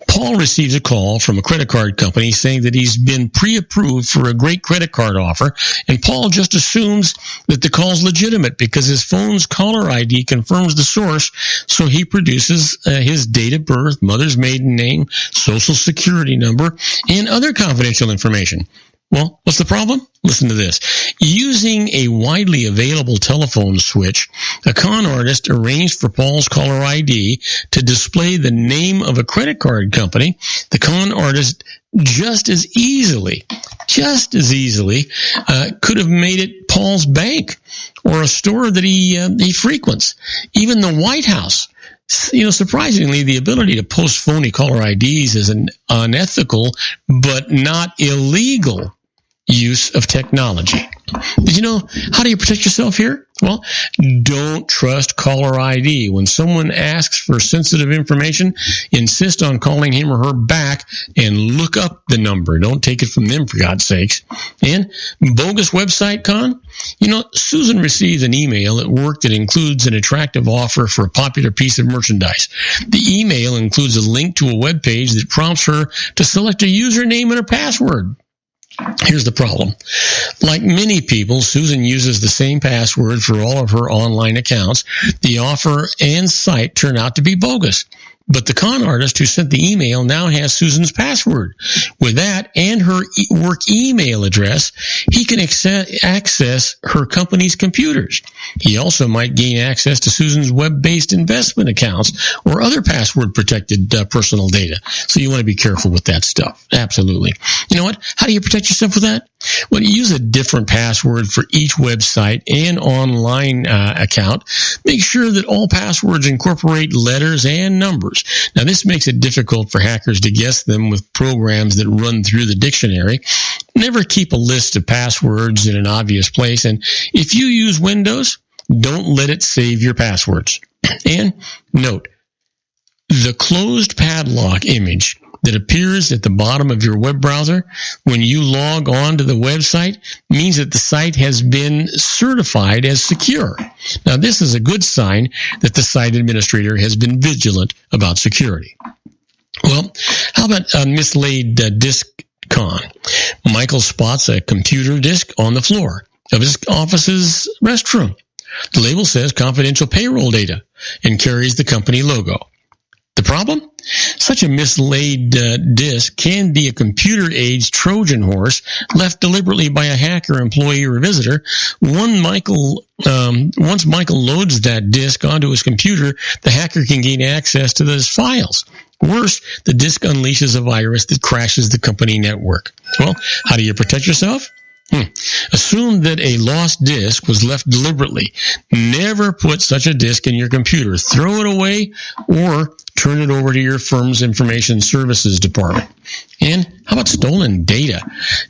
Paul receives a call from a credit card company saying that he's been pre-approved for a great credit card offer, and Paul just assumes that the call's legitimate because his phone's caller ID confirms the source, so he produces his date of birth, mother's maiden name, social security number, and other confidential information. Well, what's the problem? Listen to this. Using a widely available telephone switch, a con artist arranged for Paul's caller ID to display the name of a credit card company. The con artist just as easily could have made it Paul's bank or a store that he frequents. Even the White House. Surprisingly, the ability to post phony caller IDs is an unethical but not illegal use of technology. Did you know, how do you protect yourself here? Well, don't trust caller ID. When someone asks for sensitive information, insist on calling him or her back and look up the number. Don't take it from them, for God's sakes. And bogus website con? Susan receives an email at work that includes an attractive offer for a popular piece of merchandise. The email includes a link to a web page that prompts her to select a username and a password. Here's the problem. Like many people, Susan uses the same password for all of her online accounts. The offer and site turn out to be bogus. But the con artist who sent the email now has Susan's password. With that and her work email address, he can access her company's computers. He also might gain access to Susan's web-based investment accounts or other password-protected personal data. So you want to be careful with that stuff. Absolutely. You know what? How do you protect yourself with that? Well, you use a different password for each website and online account. Make sure that all passwords incorporate letters and numbers. Now, this makes it difficult for hackers to guess them with programs that run through the dictionary. Never keep a list of passwords in an obvious place. And if you use Windows, don't let it save your passwords. And note, the closed padlock image that appears at the bottom of your web browser when you log on to the website means that the site has been certified as secure. Now, this is a good sign that the site administrator has been vigilant about security. Well, how about a mislaid disk con? Michael spots a computer disk on the floor of his office's restroom. The label says confidential payroll data and carries the company logo. The problem? Such a mislaid disk can be a computer-age Trojan horse left deliberately by a hacker, employee, or visitor. Once Michael loads that disk onto his computer, the hacker can gain access to those files. Worse, the disk unleashes a virus that crashes the company network. Well, how do you protect yourself? Assume that a lost disk was left deliberately. Never put such a disk in your computer. Throw it away or turn it over to your firm's information services department. And how about stolen data?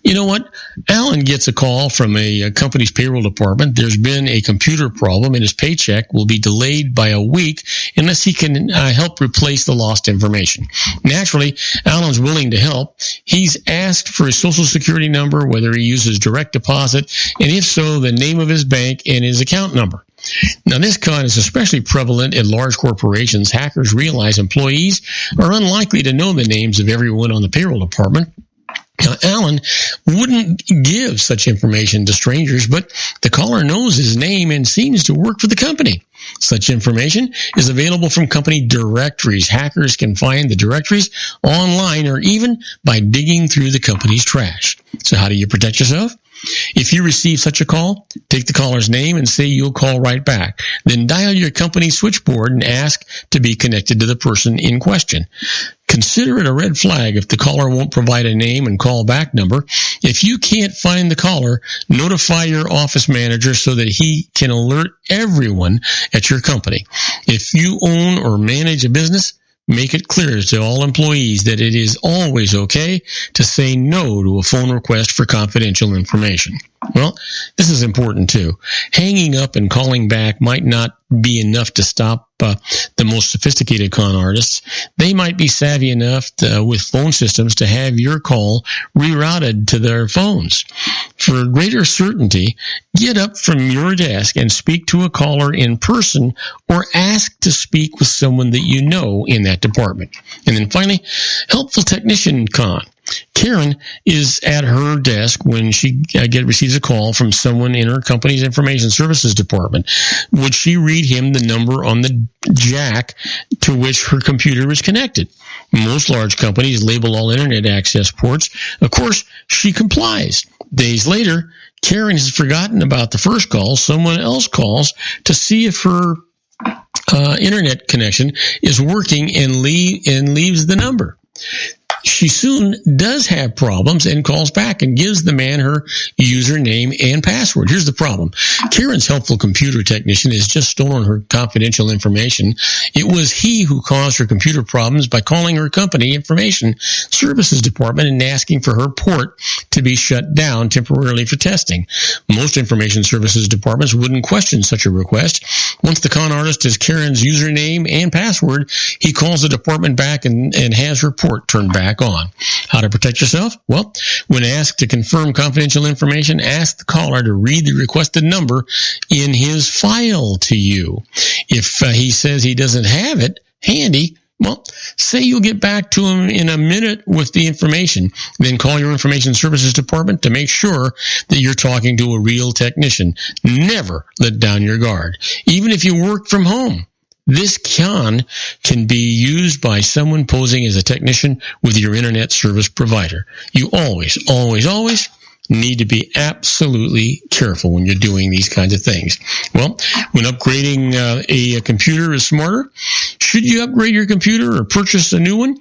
You know what? Alan gets a call from a company's payroll department. There's been a computer problem and his paycheck will be delayed by a week unless he can help replace the lost information. Naturally, Alan's willing to help. He's asked for his social security number, whether he uses direct deposit, and if so, the name of his bank and his account number. Now, this con is especially prevalent in large corporations. Hackers realize employees are unlikely to know the names of everyone on the payroll department. Now, Alan wouldn't give such information to strangers, but the caller knows his name and seems to work for the company. Such information is available from company directories. Hackers can find the directories online or even by digging through the company's trash. So how do you protect yourself? If you receive such a call, take the caller's name and say you'll call right back. Then dial your company switchboard and ask to be connected to the person in question. Consider it a red flag if the caller won't provide a name and call back number. If you can't find the caller, notify your office manager so that he can alert everyone at your company. If you own or manage a business, make it clear to all employees that it is always okay to say no to a phone request for confidential information. Well, this is important too. Hanging up and calling back might not be enough to stop the most sophisticated con artists. They might be savvy enough with phone systems to have your call rerouted to their phones. For greater certainty, get up from your desk and speak to a caller in person or ask to speak with someone that you know in that department. And then finally, helpful technician con. Karen is at her desk when she receives a call from someone in her company's information services department. Would she read him the number on the jack to which her computer is connected? Most large companies label all internet access ports. Of course, she complies. Days later, Karen has forgotten about the first call. Someone else calls to see if her internet connection is working and leaves the number. She soon does have problems and calls back and gives the man her username and password. Here's the problem. Karen's helpful computer technician has just stolen her confidential information. It was he who caused her computer problems by calling her company information services department and asking for her port to be shut down temporarily for testing. Most information services departments wouldn't question such a request. Once the con artist has Karen's username and password, he calls the department back and has her port turned back on. How to protect yourself? Well, when asked to confirm confidential information, ask the caller to read the requested number in his file to you. If he says he doesn't have it handy, well, say you'll get back to him in a minute with the information. Then call your information services department to make sure that you're talking to a real technician. Never let down your guard. Even if you work from home, this con can be used by someone posing as a technician with your internet service provider. You always, always, always need to be absolutely careful when you're doing these kinds of things. Well, when upgrading a computer is smarter, should you upgrade your computer or purchase a new one?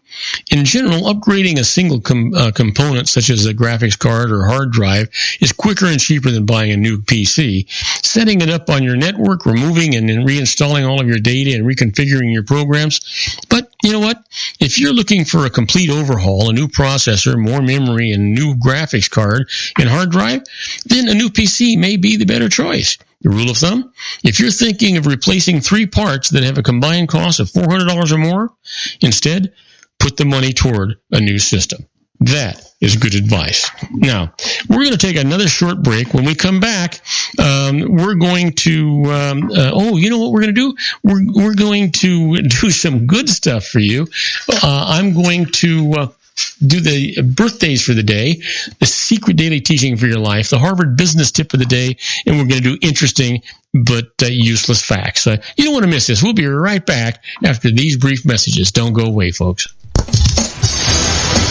In general, upgrading a single component such as a graphics card or hard drive is quicker and cheaper than buying a new PC. Setting it up on your network, removing and then reinstalling all of your data and reconfiguring your programs. But you know what? If you're looking for a complete overhaul, a new processor, more memory, and new graphics card and hard drive, then a new PC may be the better choice. The rule of thumb, if you're thinking of replacing 3 parts that have a combined cost of $400 or more, instead, put the money toward a new system. That is good advice. Now, we're going to take another short break. When we come back, we're going to, you know what we're going to do? We're going to do some good stuff for you. I'm going to do the birthdays for the day, the secret daily teaching for your life, the Harvard business tip of the day, and we're going to do interesting but useless facts. You don't want to miss this. We'll be right back after these brief messages. Don't go away, folks.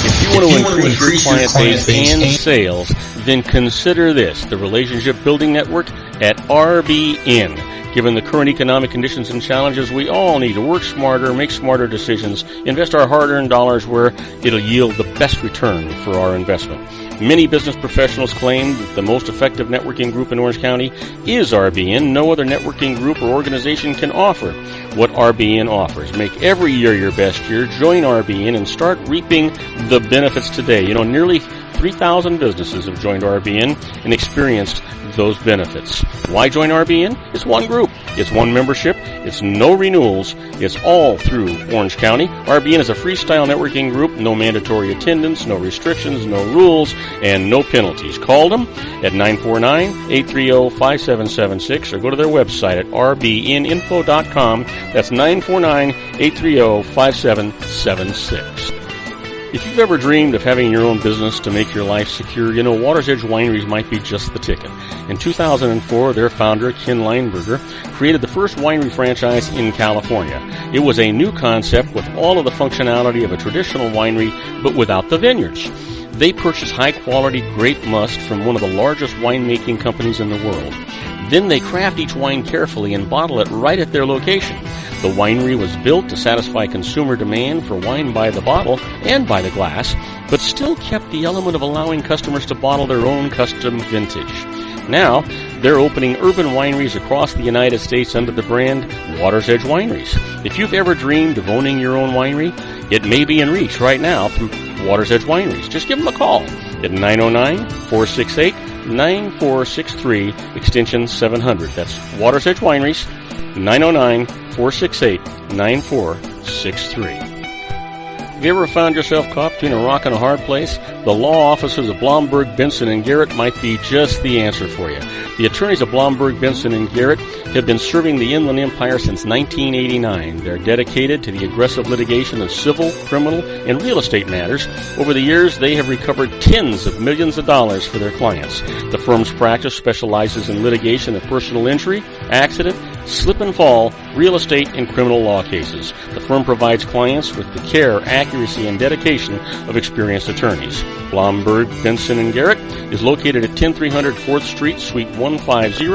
If you want to increase your client base and sales, then consider this, the Relationship Building Network at RBN. Given the current economic conditions and challenges, we all need to work smarter, make smarter decisions, invest our hard-earned dollars where it'll yield the best return for our investment. Many business professionals claim that the most effective networking group in Orange County is RBN. No other networking group or organization can offer what RBN offers. Make every year your best year. Join RBN and start reaping the benefits today. You know, nearly 3,000 businesses have joined RBN and experienced those benefits. Why join RBN? It's one group. It's one membership. It's no renewals. It's all through Orange County. RBN is a freestyle networking group. No mandatory attendance, no restrictions, no rules, and no penalties. Call them at 949-830-5776 or go to their website at rbninfo.com. That's 949-830-5776. If you've ever dreamed of having your own business to make your life secure, you know Water's Edge Wineries might be just the ticket. In 2004, their founder, Ken Lineberger, created the first winery franchise in California. It was a new concept with all of the functionality of a traditional winery, but without the vineyards. They purchased high-quality grape must from one of the largest winemaking companies in the world. Then they craft each wine carefully and bottle it right at their location. The winery was built to satisfy consumer demand for wine by the bottle and by the glass, but still kept the element of allowing customers to bottle their own custom vintage. Now, they're opening urban wineries across the United States under the brand Water's Edge Wineries. If you've ever dreamed of owning your own winery, it may be in reach right now through Water's Edge Wineries. Just give them a call at 909-468-9463, extension 700. That's Water's Edge Wineries, 909-468-9463. Have you ever found yourself caught between a rock and a hard place? The law offices of Blomberg, Benson, and Garrett might be just the answer for you. The attorneys of Blomberg, Benson, and Garrett have been serving the Inland Empire since 1989. They're dedicated to the aggressive litigation of civil, criminal, and real estate matters. Over the years, they have recovered tens of millions of dollars for their clients. The firm's practice specializes in litigation of personal injury, accident, slip and fall, real estate, and criminal law cases. The firm provides clients with the care, accuracy, and dedication of experienced attorneys. Blomberg, Benson, and Garrett is located at 10300 4th Street, Suite 150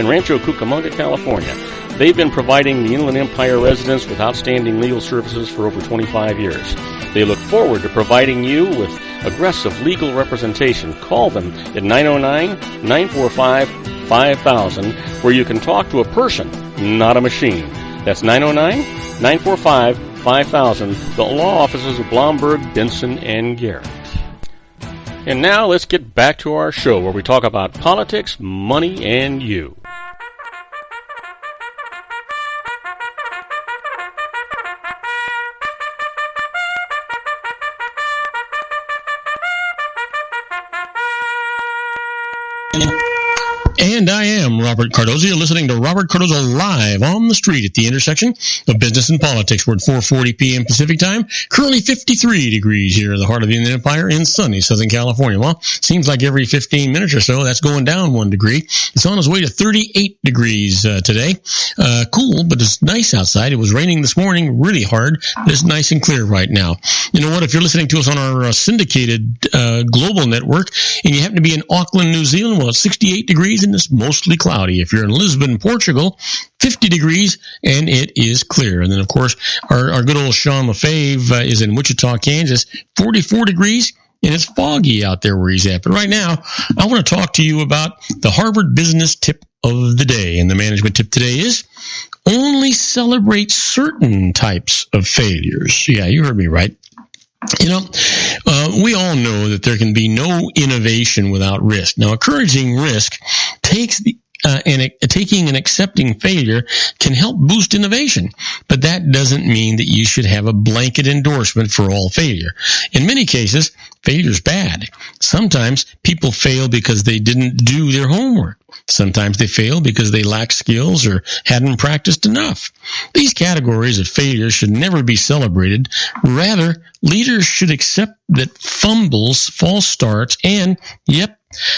in Rancho Cucamonga, California. They've been providing the Inland Empire residents with outstanding legal services for over 25 years. They look forward to providing you with aggressive legal representation. Call them at 909-945-5000, where you can talk to a person, not a machine. That's 909-945-5000, the law offices of Blomberg, Benson, and Garrett. And now let's get back to our show where we talk about politics, money, and you. And I am Robert Cardoza. You're listening to Robert Cardoza live on the street at the intersection of business and politics. We're at 4:40 p.m. Pacific time. Currently 53 degrees here in the heart of the Inland Empire in sunny Southern California. Well, seems like every 15 minutes or so, that's going down 1 degree. It's on its way to 38 degrees today. Cool, but it's nice outside. It was raining this morning really hard, but it's nice and clear right now. You know what? If you're listening to us on our syndicated global network and you happen to be in Auckland, New Zealand, well, it's 68 degrees and it's mostly cloudy. If you're in Lisbon, Portugal, 50 degrees and it is clear. And then, of course, our good old Sean LaFave is in Wichita, Kansas, 44 degrees. And it's foggy out there where he's at. But right now, I want to talk to you about the Harvard Business Tip of the day. And the management tip today is only celebrate certain types of failures. Yeah, you heard me right. You know, we all know that there can be no innovation without risk. Now, encouraging risk takes taking and accepting failure can help boost innovation, but that doesn't mean that you should have a blanket endorsement for all failure. In many cases, failure is bad. Sometimes people fail because they didn't do their homework. Sometimes they fail because they lack skills or hadn't practiced enough. These categories of failure should never be celebrated. Rather, leaders should accept that fumbles, false starts, and,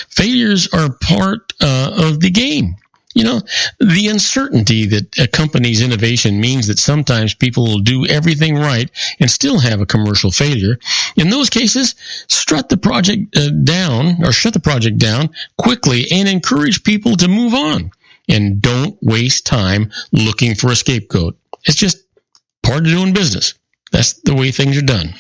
failures are part of the game. You know, the uncertainty that accompanies innovation means that sometimes people will do everything right and still have a commercial failure. In those cases, shut the project down quickly and encourage people to move on. And don't waste time looking for a scapegoat. It's just part of doing business. That's the way things are done.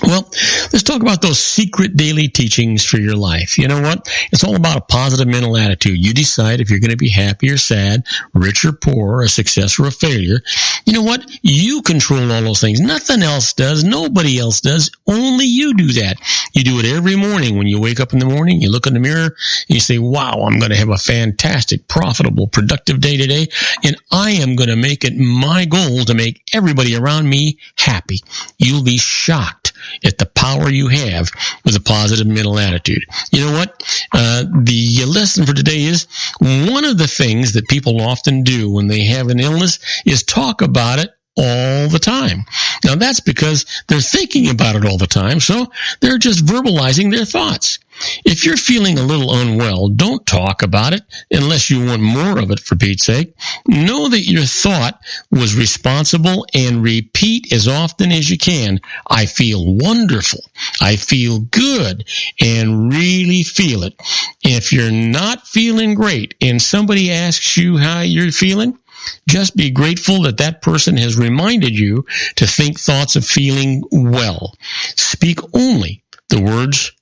Well, let's talk about those secret daily teachings for your life. You know what? It's all about a positive mental attitude. You decide if you're going to be happy or sad, rich or poor, a success or a failure. You know what? You control all those things. Nothing else does. Nobody else does. Only you do that. You do it every morning. When you wake up in the morning, you look in the mirror, and you say, wow, I'm going to have a fantastic, profitable, productive day today, and I am going to make it my goal to make everybody around me happy. You'll be shocked at the power you have with a positive mental attitude. You know what? The lesson for today is one of the things that people often do when they have an illness is talk about it all the time. Now, that's because they're thinking about it all the time, so they're just verbalizing their thoughts. If you're feeling a little unwell, don't talk about it unless you want more of it, for Pete's sake. Know that your thought was responsible and repeat as often as you can. I feel wonderful. I feel good, and really feel it. If you're not feeling great and somebody asks you how you're feeling, just be grateful that that person has reminded you to think thoughts of feeling well. Speak only the words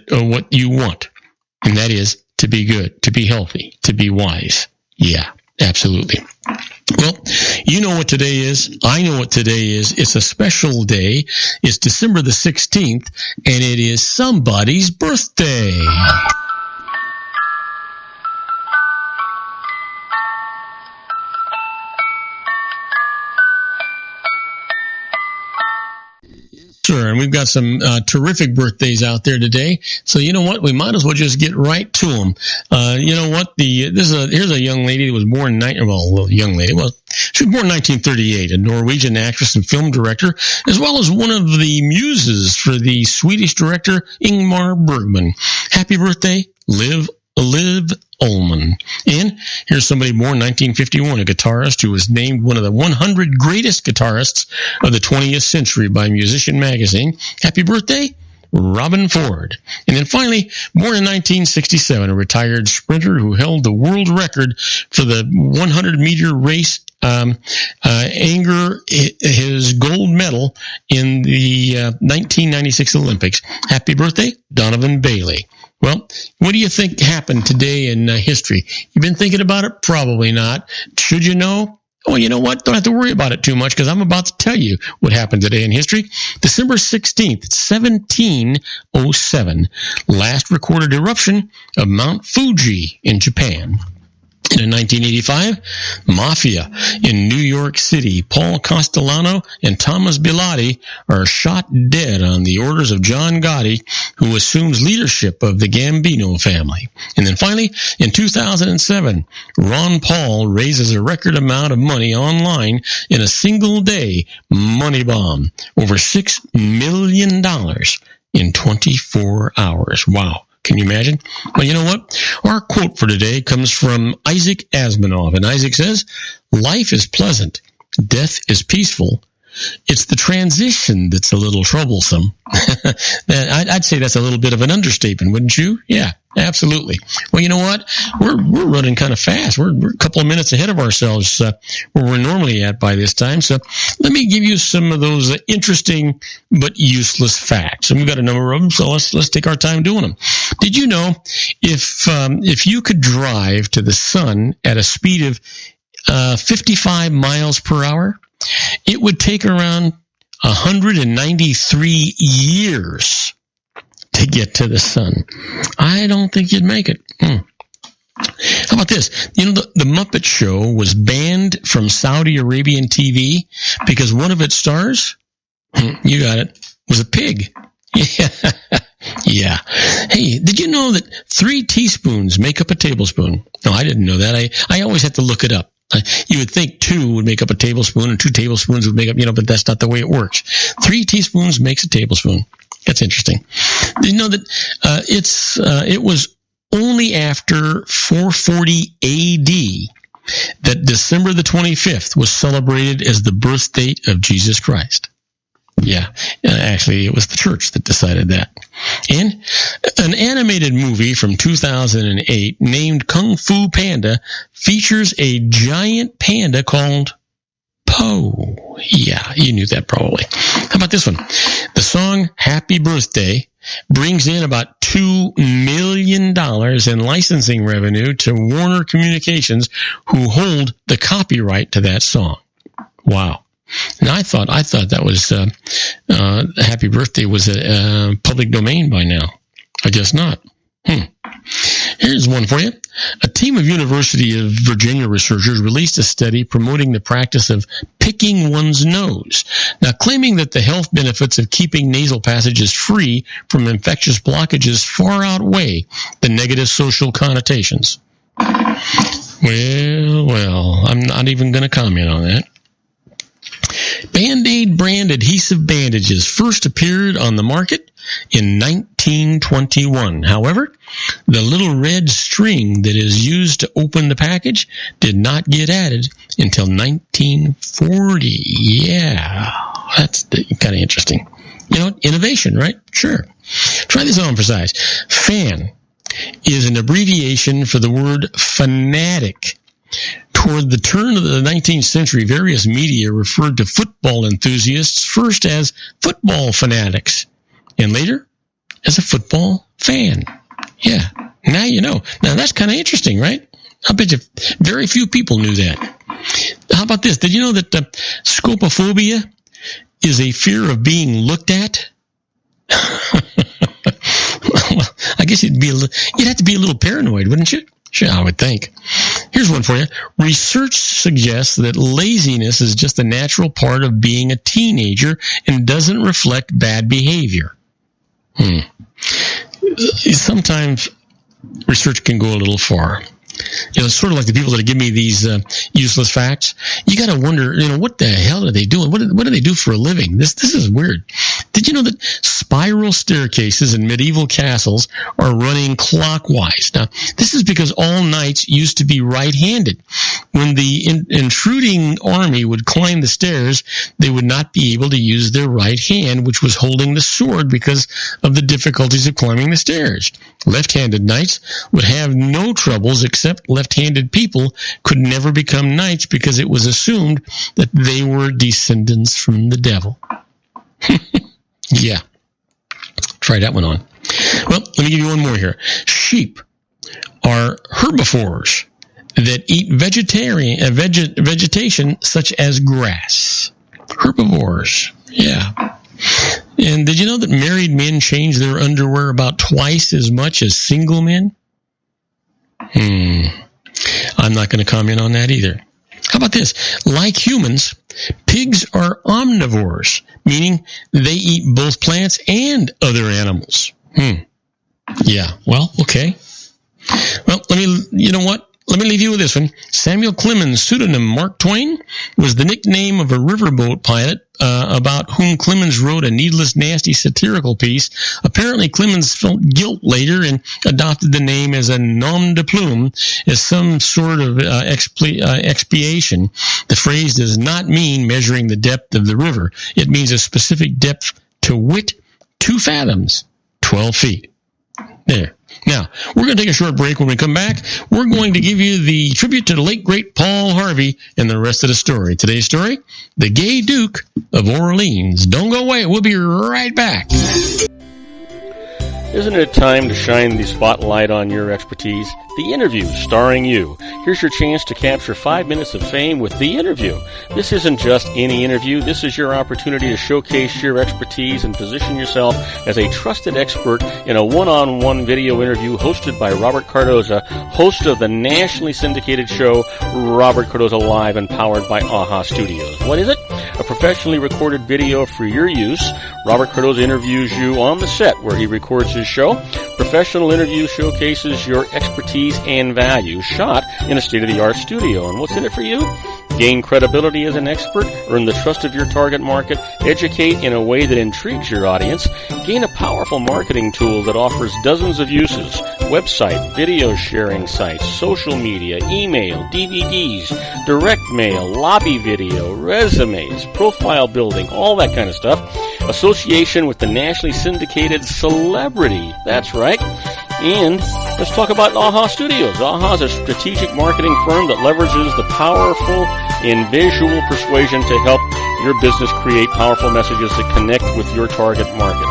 what you want, and that is, to be good, to be healthy, to be wise. Yeah, absolutely. Well, you know what today is. I know what today is. It's a special day. It's December the 16th, and it is somebody's birthday. Sure, and we've got some terrific birthdays out there today. So you know what? We might as well just get right to them. You know what? Here's a young lady that was born she was born in 1938, a Norwegian actress and film director, as well as one of the muses for the Swedish director Ingmar Bergman. Happy birthday, Liv Ullmann. And here's somebody born in 1951, a guitarist who was named one of the 100 greatest guitarists of the 20th century by Musician Magazine. Happy birthday, Robin Ford. And then finally, born in 1967, a retired sprinter who held the world record for the 100-meter race, his gold medal in the 1996 Olympics. Happy birthday, Donovan Bailey. Well, what do you think happened today in history? You've been thinking about it? Probably not. Should you know? Well, you know what? Don't have to worry about it too much because I'm about to tell you what happened today in history. December 16th, 1707, last recorded eruption of Mount Fuji in Japan. And in 1985, Mafia in New York City. Paul Castellano and Thomas Bilotti are shot dead on the orders of John Gotti, who assumes leadership of the Gambino family. And then finally, in 2007, Ron Paul raises a record amount of money online in a single day money bomb, over $6 million in 24 hours. Wow. Can you imagine? Well, you know what? Our quote for today comes from Isaac Asimov, and Isaac says, "Life is pleasant, death is peaceful. It's the transition that's a little troublesome." I'd say that's a little bit of an understatement, wouldn't you? Yeah, absolutely. Well, you know what? We're running kind of fast. We're a couple of minutes ahead of ourselves where we're normally at by this time. So let me give you some of those interesting but useless facts. And we've got a number of them, so let's take our time doing them. Did you know if you could drive to the sun at a speed of 55 miles per hour, it would take around 193 years to get to the sun. I don't think you'd make it. How about this? You know, the Muppet Show was banned from Saudi Arabian TV because one of its stars, you got it, was a pig. Yeah. Hey, did you know that 3 teaspoons make up a tablespoon? No, I didn't know that. I always have to look it up. You would think 2 would make up a tablespoon and 2 tablespoons would make up, but that's not the way it works. 3 teaspoons makes a tablespoon. That's interesting. Did you know that it was only after 440 AD that December the 25th was celebrated as the birth date of Jesus Christ? Yeah, actually, it was the church that decided that. And an animated movie from 2008 named Kung Fu Panda features a giant panda called Po. Yeah, you knew that probably. How about this one? The song Happy Birthday brings in about $2 million in licensing revenue to Warner Communications, who hold the copyright to that song. Wow. And I thought that was Happy Birthday was a public domain by now. I guess not. Here's one for you. A team of University of Virginia researchers released a study promoting the practice of picking one's nose. Now, claiming that the health benefits of keeping nasal passages free from infectious blockages far outweigh the negative social connotations. Well, I'm not even going to comment on that. Band-Aid brand adhesive bandages first appeared on the market in 1921. However, the little red string that is used to open the package did not get added until 1940. Yeah, that's kind of interesting. Innovation, right? Sure. Try this on for size. FAN is an abbreviation for the word fanatic. Toward the turn of the 19th century, various media referred to football enthusiasts first as football fanatics and later as a football fan. Yeah, Now you know. Now, that's kind of interesting, right? I bet you very few people knew that. How about this? Did you know that scopophobia is a fear of being looked at? Well, I guess you'd have to be a little paranoid, wouldn't you? Sure, I would think. Here's one for you. Research suggests that laziness is just a natural part of being a teenager and doesn't reflect bad behavior. Sometimes research can go a little far. It's sort of like the people that give me these useless facts. You got to wonder, what the hell are they doing? What do they do for a living? This is weird. Did you know that spiral staircases in medieval castles are running clockwise? Now, this is because all knights used to be right-handed. When the intruding army would climb the stairs, they would not be able to use their right hand, which was holding the sword because of the difficulties of climbing the stairs. Left-handed knights would have no troubles, except left-handed people could never become knights because it was assumed that they were descendants from the devil. Yeah. Try that one on. Well, let me give you one more here. Sheep are herbivores that eat vegetation such as grass. Herbivores. Yeah. And did you know that married men change their underwear about twice as much as single men? I'm not going to comment on that either. How about this? Like humans, pigs are omnivores, meaning they eat both plants and other animals. Yeah, well, okay. Well, you know what? Let me leave you with this one. Samuel Clemens' pseudonym Mark Twain was the nickname of a riverboat pilot about whom Clemens wrote a needless, nasty, satirical piece. Apparently, Clemens felt guilt later and adopted the name as a nom de plume, as some sort of expiation. The phrase does not mean measuring the depth of the river. It means a specific depth, to wit, 2 fathoms, 12 feet. There. Now, we're going to take a short break. When we come back, we're going to give you the tribute to the late, great Paul Harvey and the rest of the story. Today's story, the Gay Duke of Orleans. Don't go away. We'll be right back. Isn't it time to shine the spotlight on your expertise? The Interview, starring you. Here's your chance to capture 5 minutes of fame with The Interview. This isn't just any interview. This is your opportunity to showcase your expertise and position yourself as a trusted expert in a one-on-one video interview hosted by Robert Cardoza, host of the nationally syndicated show Robert Cardoza Live and powered by AHA Studios. What is it? A professionally recorded video for your use. Robert Cardoza interviews you on the set where he records his show. Professional interview showcases your expertise and value, shot in a state-of-the-art studio. And what's in it for you? Gain credibility as an expert, earn the trust of your target market, educate in a way that intrigues your audience, gain a powerful marketing tool that offers dozens of uses, website, video sharing sites, social media, email, DVDs, direct mail, lobby video, resumes, profile building, all that kind of stuff. Association with the nationally syndicated celebrity. That's right. And let's talk about AHA Studios. AHA is a strategic marketing firm that leverages the powerful and visual persuasion to help your business create powerful messages that connect with your target market.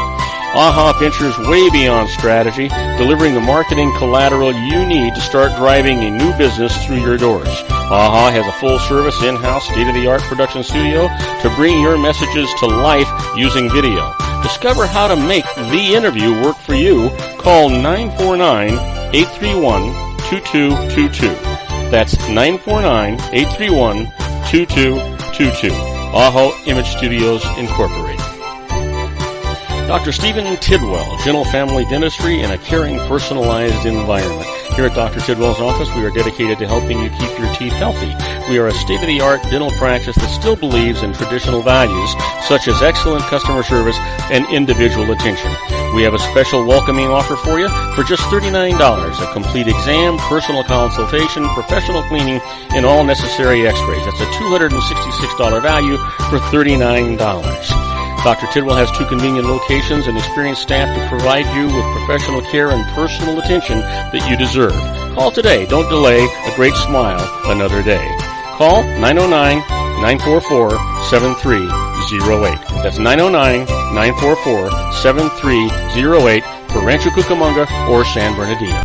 AHA ventures way beyond strategy, delivering the marketing collateral you need to start driving a new business through your doors. AHA has a full-service, in-house, state-of-the-art production studio to bring your messages to life using video. Discover how to make The Interview work for you. Call 949-831-2222. That's 949-831-2222. AHA Image Studios, Incorporated. Dr. Stephen Tidwell, Gentle Family Dentistry in a caring, personalized environment. Here at Dr. Tidwell's office, we are dedicated to helping you keep your teeth healthy. We are a state-of-the-art dental practice that still believes in traditional values, such as excellent customer service and individual attention. We have a special welcoming offer for you for just $39, a complete exam, personal consultation, professional cleaning, and all necessary x-rays. That's a $266 value for $39. Dr. Tidwell has 2 convenient locations and experienced staff to provide you with professional care and personal attention that you deserve. Call today. Don't delay. A great smile another day. Call 909-944-7308. That's 909-944-7308 for Rancho Cucamonga or San Bernardino.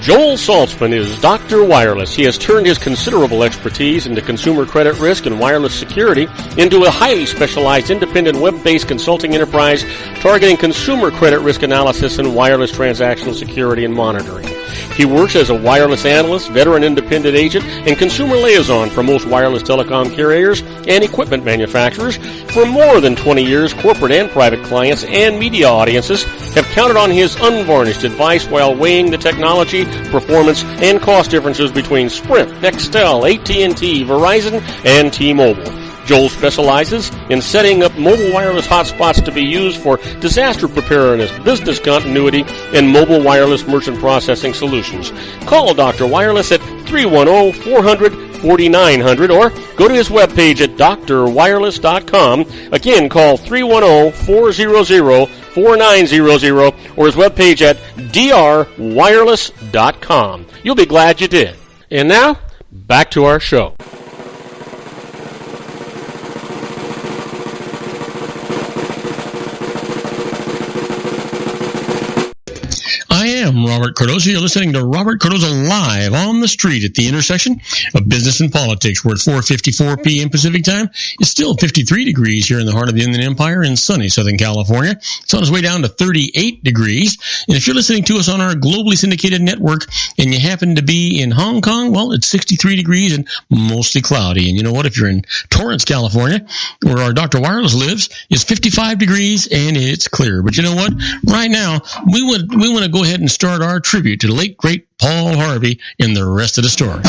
Joel Saltzman is Dr. Wireless. He has turned his considerable expertise into consumer credit risk and wireless security into a highly specialized independent web-based consulting enterprise targeting consumer credit risk analysis and wireless transactional security and monitoring. He works as a wireless analyst, veteran independent agent, and consumer liaison for most wireless telecom carriers and equipment manufacturers. For more than 20 years, corporate and private clients and media audiences have counted on his unvarnished advice while weighing the technology, performance, and cost differences between Sprint, Nextel, AT&T, Verizon, and T-Mobile. Joel specializes in setting up mobile wireless hotspots to be used for disaster preparedness, business continuity, and mobile wireless merchant processing solutions. Call Dr. Wireless at 310-400-4900 or go to his webpage at drwireless.com. Again, call 310-400-4900 or his webpage at drwireless.com. You'll be glad you did. And now, back to our show. I am Robert Cardoza. You're listening to Robert Cardoza live on the street at the intersection of business and politics. We're at 4:54 p.m. Pacific time. It's still 53 degrees here in the heart of the Inland Empire in sunny Southern California. It's on its way down to 38 degrees. And if you're listening to us on our globally syndicated network and you happen to be in Hong Kong, well, it's 63 degrees and mostly cloudy. And you know what? If you're in Torrance, California, where our Dr. Wireless lives, it's 55 degrees and it's clear. But you know what? Right now, we want to go ahead and start our tribute to the late, great Paul Harvey in the rest of the story.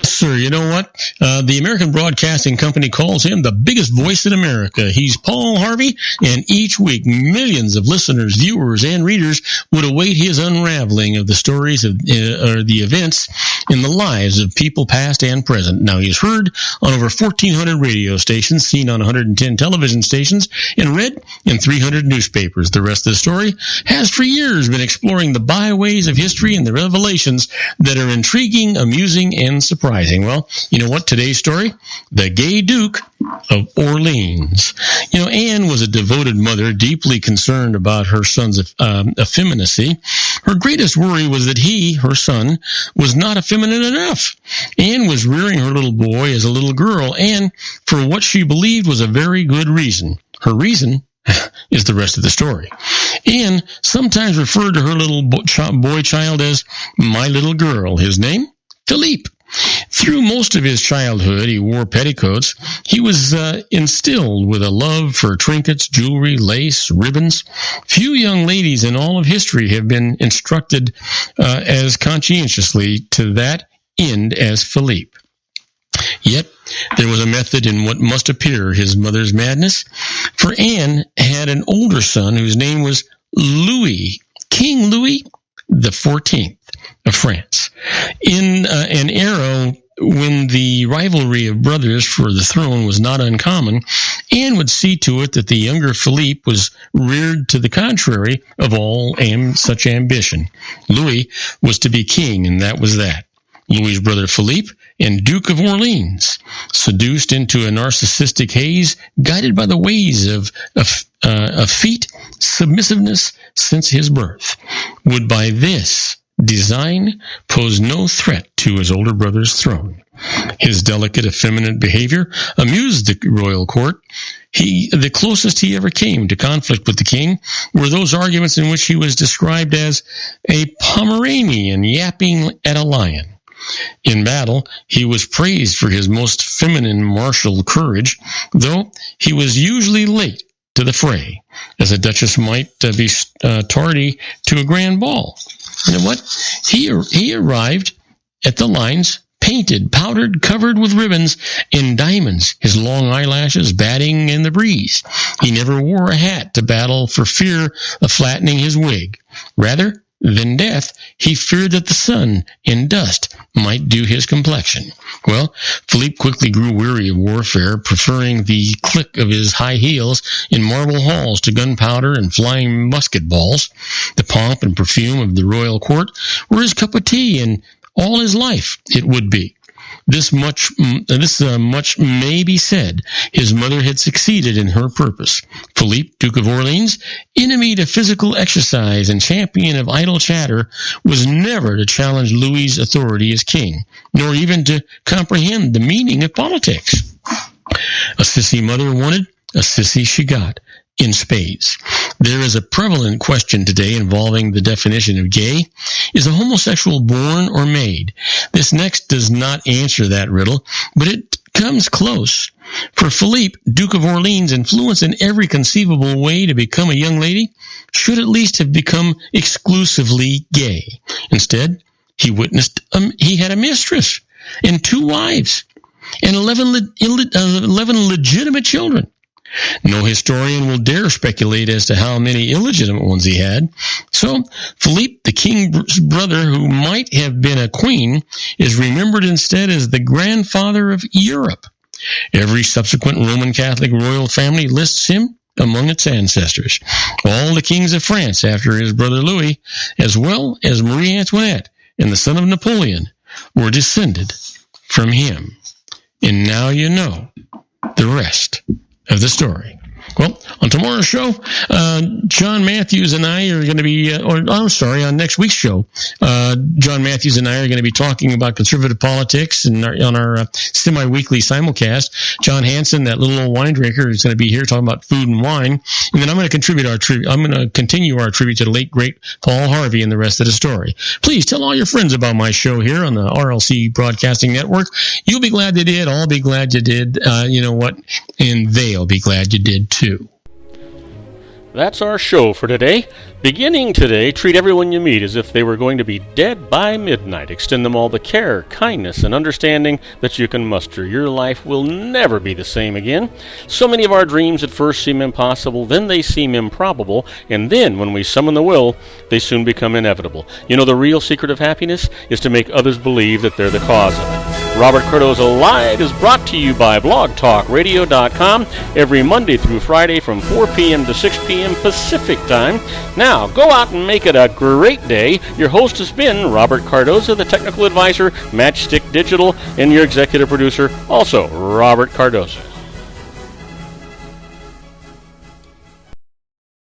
Sir, you know what? The American Broadcasting Company calls him the biggest voice in America. He's Paul Harvey, and each week millions of listeners, viewers, and readers would await his unraveling of the stories of or the events in the lives of people past and present. Now, he's heard on over 1,400 radio stations, seen on 110 television stations, and read in 300 newspapers. The rest of the story has for years been exploring the byways of history and the revelations that are intriguing, amusing, and surprising. Well, you know what? Today's story, the gay Duke of Orleans. You know, Anne was a devoted mother, deeply concerned about her son's effeminacy. Her greatest worry was that he, her son, was not effeminate enough. Anne was rearing her little boy as a little girl, and for what she believed was a very good reason. Her reason is the rest of the story. Anne sometimes referred to her little boy child as my little girl. His name? Philippe. Through most of his childhood, he wore petticoats. He was instilled with a love for trinkets, jewelry, lace, ribbons. Few young ladies in all of history have been instructed as conscientiously to that end as Philippe. Yet, there was a method in what must appear his mother's madness. For Anne had an older son whose name was Louis, King Louis the 14th of France. In an era when the rivalry of brothers for the throne was not uncommon, Anne would see to it that the younger Philippe was reared to the contrary of all such ambition. Louis was to be king, and that was that. Louis's brother Philippe and Duke of Orleans, seduced into a narcissistic haze, guided by the ways of effete submissiveness since his birth, would by this design pose no threat to his older brother's throne. His delicate, effeminate behavior amused the royal court. The closest he ever came to conflict with the king were those arguments in which he was described as a Pomeranian yapping at a lion. In battle, he was praised for his most feminine martial courage, though he was usually late to the fray, as a duchess might be tardy to a grand ball. You know what? He arrived at the lines painted, powdered, covered with ribbons and diamonds, his long eyelashes batting in the breeze. He never wore a hat to battle for fear of flattening his wig. Rather, than death, he feared that the sun and dust might do his complexion. Well, Philippe quickly grew weary of warfare, preferring the click of his high heels in marble halls to gunpowder and flying musket balls. The pomp and perfume of the royal court were his cup of tea, and all his life it would be. This much may be said. His mother had succeeded in her purpose. Philippe, Duke of Orleans, enemy to physical exercise and champion of idle chatter, was never to challenge Louis's authority as king, nor even to comprehend the meaning of politics. A sissy mother wanted, a sissy she got. In spades. There is a prevalent question today involving the definition of gay. Is a homosexual born or made? This next does not answer that riddle, but it comes close. For Philippe, Duke of Orleans, influenced in every conceivable way to become a young lady, should at least have become exclusively gay. Instead, he had a mistress and 2 wives and 11 legitimate children. No historian will dare speculate as to how many illegitimate ones he had. So, Philippe, the king's brother who might have been a queen, is remembered instead as the grandfather of Europe. Every subsequent Roman Catholic royal family lists him among its ancestors. All the kings of France after his brother Louis, as well as Marie Antoinette and the son of Napoleon, were descended from him. And now you know the rest of the story. Well, on tomorrow's show, Jon Matthews and I are going to be, on next week's show, Jon Matthews and I are going to be talking about conservative politics and on our semi-weekly simulcast. John Hanson, that little old wine drinker, is going to be here talking about food and wine. And then I'm going to continue our tribute to the late, great Paul Harvey and the rest of the story. Please tell all your friends about my show here on the RLC Broadcasting Network. You'll be glad they did. I'll be glad you did. You know what? And they'll be glad you did too. That's our show for today. Beginning today, treat everyone you meet as if they were going to be dead by midnight. Extend them all the care, kindness, and understanding that you can muster. Your life will never be the same again. So many of our dreams at first seem impossible, then they seem improbable, and then when we summon the will, they soon become inevitable. You know, the real secret of happiness is to make others believe that they're the cause of it. Robert Cardoza Live is brought to you by blogtalkradio.com every Monday through Friday from 4 p.m. to 6 p.m. Pacific Time. Now, go out and make it a great day. Your host has been Robert Cardoza, the technical advisor, Matchstick Digital, and your executive producer, also Robert Cardoza.